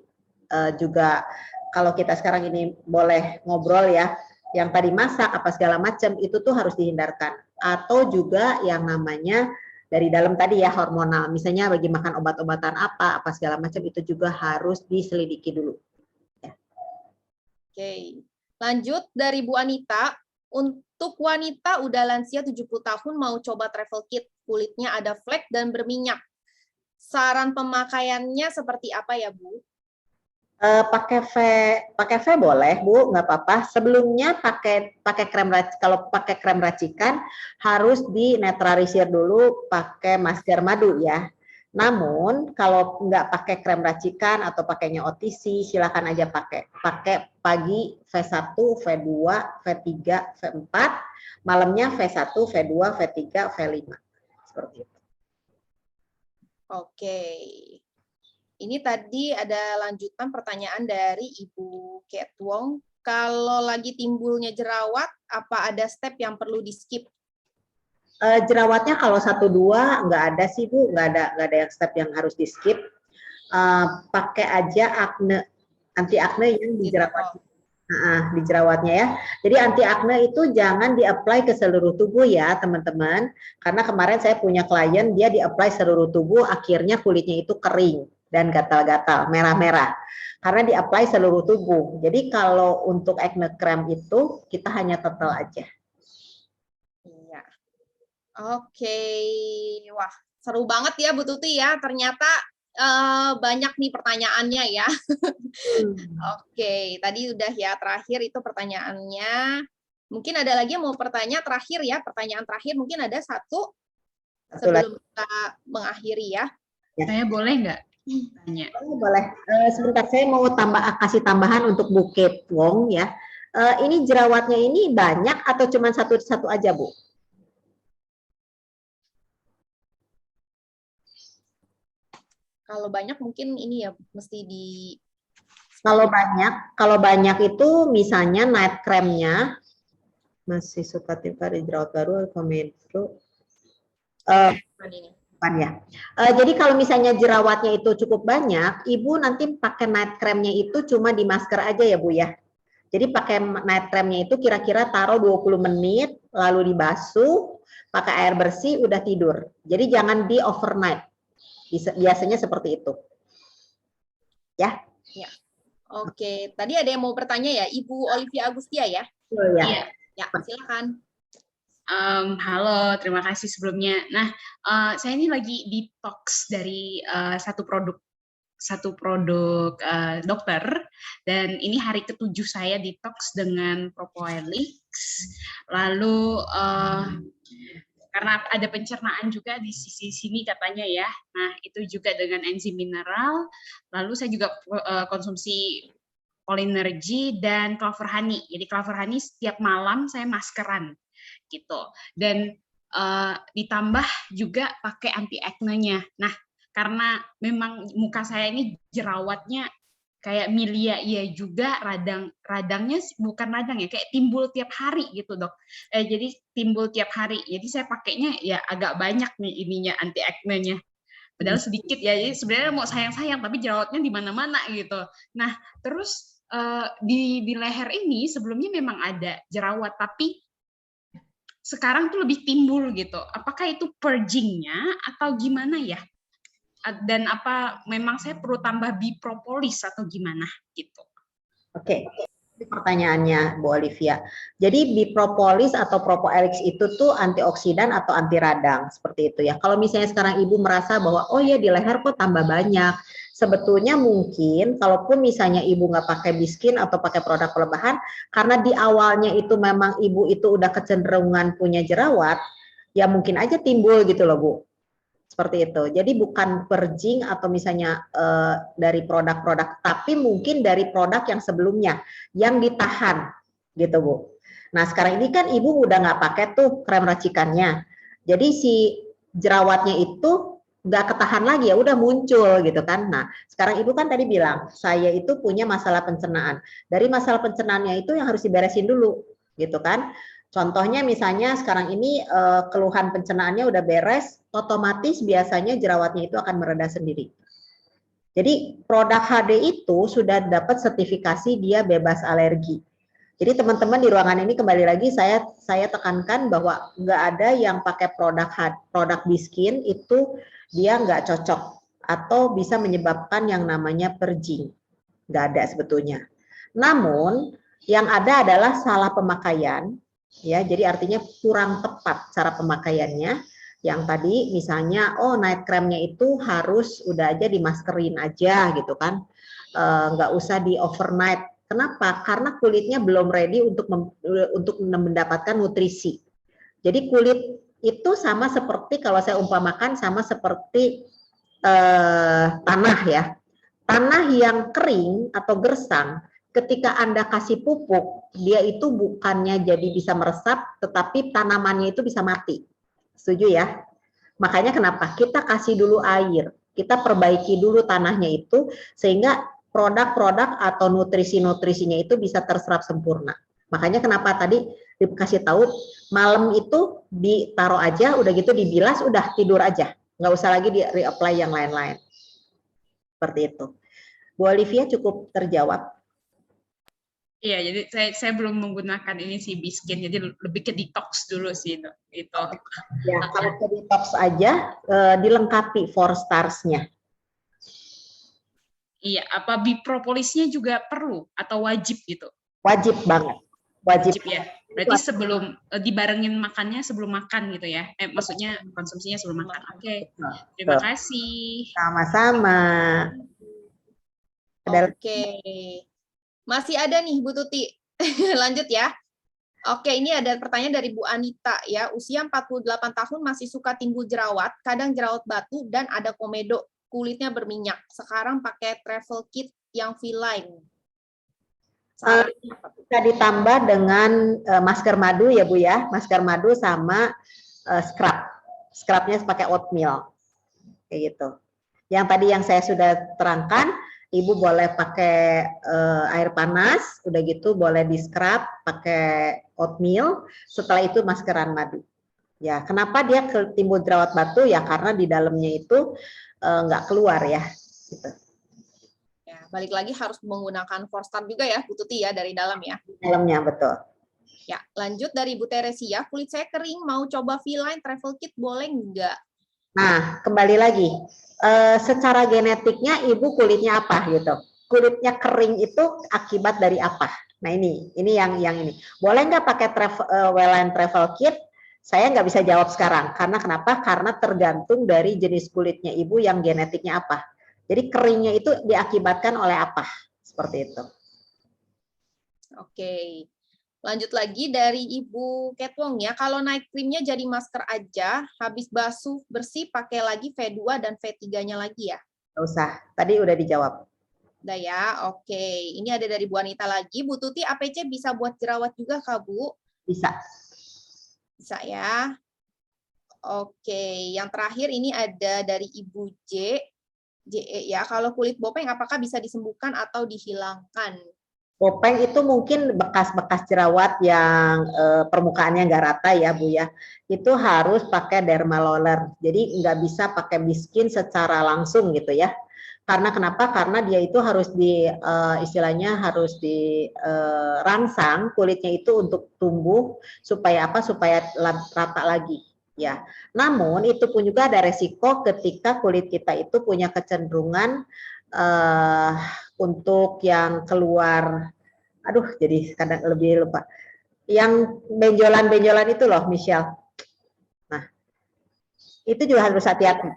juga kalau kita sekarang ini boleh ngobrol ya, yang tadi masak apa segala macam itu tuh harus dihindarkan. Atau juga yang namanya dari dalam tadi ya hormonal, misalnya bagi makan obat-obatan apa segala macam itu juga harus diselidiki dulu. Ya. Oke, lanjut dari Bu Anita. Untuk wanita udah lansia 70 tahun mau coba travel kit, kulitnya ada flek dan berminyak. Saran pemakaiannya seperti apa ya Bu? Pakai V boleh Bu, nggak apa-apa. Sebelumnya pakai krem kalau pakai krem racikan harus dinetralisir dulu pakai masker madu ya. Namun kalau nggak pakai krem racikan atau pakainya OTC, silakan aja pakai pagi V1, V2, V3, V4, malamnya V1, V2, V3, V5. Seperti itu. Oke. Ini tadi ada lanjutan pertanyaan dari Ibu Ket Wong. Kalau lagi timbulnya jerawat, apa ada step yang perlu di-skip? Jerawatnya kalau 1-2 nggak ada sih Bu, nggak ada yang step yang harus di-skip. Pakai aja anti akne yang di jerawat. Di jerawatnya ya. Jadi anti akne itu jangan di-apply ke seluruh tubuh ya teman-teman. Karena kemarin saya punya klien, dia di-apply seluruh tubuh, akhirnya kulitnya itu kering dan gatal-gatal, merah-merah. Karena di-apply seluruh tubuh. Jadi kalau untuk acne cream itu kita hanya total aja. Iya. Oke. Wah, seru banget ya Bu Tuti ya. Ternyata banyak nih pertanyaannya ya. Oke, tadi udah ya terakhir itu pertanyaannya. Mungkin ada lagi yang mau bertanya terakhir ya, pertanyaan terakhir mungkin ada satu sebelum kita mengakhiri ya. Saya boleh nggak tanya? Boleh. Sebentar, saya mau kasih tambahan untuk Bu Ket Wong ya. Ini jerawatnya ini banyak atau cuma satu aja Bu? Kalau banyak mungkin ini ya mesti di. Kalau banyak itu misalnya night creamnya masih suka tiba di jerawat baru atau metro. Ya. Jadi kalau misalnya jerawatnya itu cukup banyak, Ibu nanti pakai night creamnya itu cuma di masker aja ya Bu ya. Jadi pakai night creamnya itu kira-kira taruh 20 menit, lalu dibasuh, pakai air bersih, udah tidur. Jadi jangan di overnight. Biasanya seperti itu. Ya. Ya. Oke, tadi ada yang mau bertanya ya, Ibu Olivia Agustia ya? Oh, ya. Ya, silakan. Halo, terima kasih sebelumnya. Nah, saya ini lagi detox dari satu produk dokter, dan ini hari ke-7 saya detox dengan Propoelix. Lalu karena ada pencernaan juga di sisi sini katanya ya. Nah, itu juga dengan enzim mineral. Lalu saya juga konsumsi Polinergy dan Clover Honey. Jadi Clover Honey setiap malam saya maskeran gitu. Dan ditambah juga pakai anti acne-nya. Nah, karena memang muka saya ini jerawatnya kayak milia iya juga, radangnya bukan radang ya, kayak timbul tiap hari gitu dok. Jadi timbul tiap hari. Jadi saya pakainya ya agak banyak nih ininya anti acne-nya. Padahal sedikit ya. Jadi sebenarnya mau sayang-sayang tapi jerawatnya di mana-mana gitu. Nah, terus di leher ini sebelumnya memang ada jerawat tapi sekarang tuh lebih timbul gitu. Apakah itu purging-nya atau gimana ya? Dan apa memang saya perlu tambah bipropolis atau gimana gitu? Oke, ini pertanyaannya Bu Olivia. Jadi bipropolis atau Propoelix itu tuh antioksidan atau anti radang seperti itu ya. Kalau misalnya sekarang Ibu merasa bahwa oh ya di leher kok tambah banyak, sebetulnya mungkin kalaupun misalnya Ibu nggak pakai biskin atau pakai produk pelebahan, karena di awalnya itu memang Ibu itu udah kecenderungan punya jerawat, ya mungkin aja timbul gitu loh Bu. Seperti itu. Jadi bukan purging atau misalnya dari produk-produk, tapi mungkin dari produk yang sebelumnya yang ditahan, gitu Bu. Nah sekarang ini kan Ibu udah nggak pakai tuh krem racikannya, jadi si jerawatnya itu nggak ketahan lagi ya, udah muncul gitu kan. Nah sekarang Ibu kan tadi bilang saya itu punya masalah pencernaan. Dari masalah pencernaannya itu yang harus diberesin dulu, gitu kan. Contohnya misalnya sekarang ini keluhan pencernaannya udah beres, otomatis biasanya jerawatnya itu akan mereda sendiri. Jadi produk HD itu sudah dapat sertifikasi dia bebas alergi. Jadi teman-teman di ruangan ini kembali lagi saya tekankan bahwa nggak ada yang pakai produk biskin itu dia nggak cocok atau bisa menyebabkan yang namanya purging. Nggak ada sebetulnya. Namun yang ada adalah salah pemakaian. Ya, jadi artinya kurang tepat cara pemakaiannya. Yang tadi misalnya, oh night creamnya itu harus udah aja dimaskerin aja gitu kan, nggak usah di overnight. Kenapa? Karena kulitnya belum ready untuk mendapatkan nutrisi. Jadi kulit itu sama seperti kalau saya umpamakan sama seperti tanah ya. Tanah yang kering atau gersang, ketika Anda kasih pupuk, dia itu bukannya jadi bisa meresap, tetapi tanamannya itu bisa mati. Setuju ya? Makanya kenapa? Kita kasih dulu air, kita perbaiki dulu tanahnya itu, sehingga produk-produk atau nutrisi-nutrisinya itu bisa terserap sempurna. Makanya kenapa tadi dikasih tahu, malam itu ditaruh aja, udah gitu dibilas, udah tidur aja. Nggak usah lagi di reapply yang lain-lain. Seperti itu. Bu Olivia cukup terjawab. Iya, jadi saya belum menggunakan ini sih biskin, jadi lebih ke detox dulu sih itu. Ya, kalau ke detox aja dilengkapi 4 stars-nya. Iya, apa bipropolisnya juga perlu atau wajib gitu? Wajib banget. Wajib ya. Berarti sebelum dibarengin makannya sebelum makan gitu ya? Maksudnya konsumsinya sebelum makan. Oke. Terima kasih. Sama-sama. Oke. Masih ada nih Bu Tuti. Lanjut ya. Oke, ini ada pertanyaan dari Bu Anita ya. Usia 48 tahun masih suka timbul jerawat, kadang jerawat batu dan ada komedo, kulitnya berminyak. Sekarang pakai travel kit yang V-line. Bisa ditambah dengan masker madu ya Bu ya, masker madu sama scrub. Scrubnya pakai oatmeal. Kayak gitu. Yang tadi yang saya sudah terangkan, Ibu boleh pakai air panas, udah gitu boleh di scrub pakai oatmeal, setelah itu maskeran madu. Ya, kenapa dia timbul jerawat batu? Ya karena di dalamnya itu nggak keluar ya. Gitu. Ya, balik lagi harus menggunakan 4 star juga ya, Bu Tuti ya, dari dalam ya. Dalamnya betul. Ya, lanjut dari Bu Teresia, kulit saya kering, mau coba V-line travel kit boleh nggak? Nah, kembali lagi, secara genetiknya ibu kulitnya apa gitu? Kulitnya kering itu akibat dari apa? Nah ini yang ini. Boleh nggak pakai V-line travel kit? Saya nggak bisa jawab sekarang. Karena kenapa? Karena tergantung dari jenis kulitnya ibu yang genetiknya apa. Jadi keringnya itu diakibatkan oleh apa? Seperti itu. Oke. Lanjut lagi dari Ibu Ketwong ya, kalau night creamnya jadi masker aja, habis basuh bersih pakai lagi V2 dan V3-nya lagi ya? Nggak usah, tadi udah dijawab. Udah ya, oke. Ini ada dari Bu Anita lagi, Bu Tuti APC bisa buat jerawat juga Kak Bu? Bisa. Bisa ya. Oke, yang terakhir ini ada dari Ibu JE ya, kalau kulit bopeng apakah bisa disembuhkan atau dihilangkan? Bopeng itu mungkin bekas-bekas jerawat yang permukaannya nggak rata ya Bu ya. Itu harus pakai dermaloller. Jadi nggak bisa pakai biskin secara langsung gitu ya. Karena kenapa? Karena dia itu harus istilahnya harus dirangsang kulitnya itu untuk tumbuh supaya apa? Supaya rata lagi. Ya, namun itu pun juga ada resiko ketika kulit kita itu punya kecenderungan untuk yang keluar, aduh jadi kadang lebih lupa, yang benjolan-benjolan itu loh Michelle. Nah, itu juga harus hati-hati.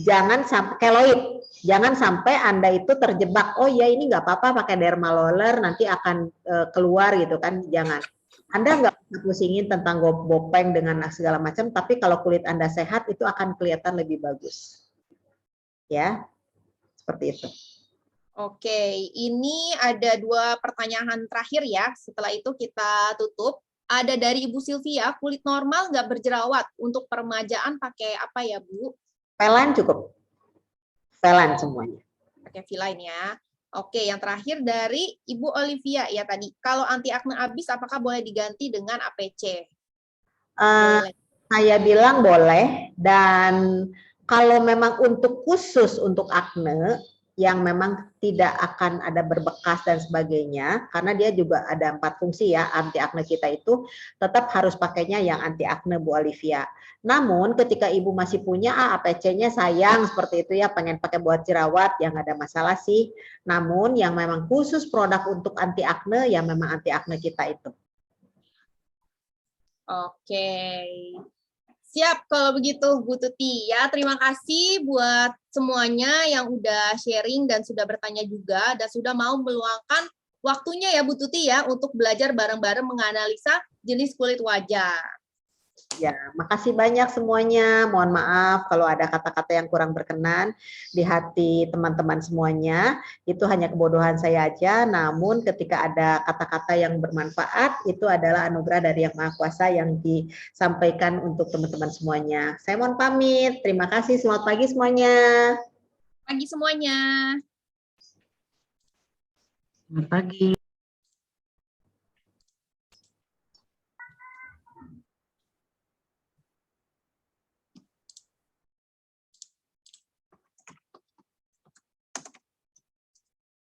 Jangan sampai keloid, jangan sampai Anda itu terjebak, oh ya ini nggak apa-apa pakai dermaloller nanti akan keluar gitu kan, jangan. Anda nggak pusingin tentang bopeng dengan segala macam, tapi kalau kulit Anda sehat itu akan kelihatan lebih bagus. Ya, seperti itu. Oke, ini ada 2 pertanyaan terakhir ya. Setelah itu kita tutup. Ada dari Ibu Sylvia, kulit normal nggak berjerawat. Untuk peremajaan pakai apa ya, Bu? V-line cukup. V-line semuanya. Pakai V-line ya. Oke, yang terakhir dari Ibu Olivia ya tadi. Kalau anti akne habis, apakah boleh diganti dengan APC? Saya bilang boleh, dan kalau memang untuk khusus untuk akne yang memang tidak akan ada berbekas dan sebagainya, karena dia juga ada 4 fungsi ya, anti akne kita itu tetap harus pakainya yang anti akne Bu Olivia. Namun ketika ibu masih punya APC-nya sayang seperti itu ya, pengen pakai buat jerawat, yang ada masalah sih. Namun yang memang khusus produk untuk anti akne, yang memang anti akne kita itu. Oke. Siap kalau begitu Bu Tuti ya. Terima kasih buat semuanya yang udah sharing dan sudah bertanya juga dan sudah mau meluangkan waktunya ya Bu Tuti ya untuk belajar bareng-bareng menganalisa jenis kulit wajah. Ya, makasih banyak semuanya. Mohon maaf kalau ada kata-kata yang kurang berkenan di hati teman-teman semuanya. Itu hanya kebodohan saya aja, namun ketika ada kata-kata yang bermanfaat, itu adalah anugerah dari Yang Maha Kuasa yang disampaikan untuk teman-teman semuanya. Saya mohon pamit. Terima kasih. Selamat pagi semuanya. Pagi semuanya. Selamat pagi.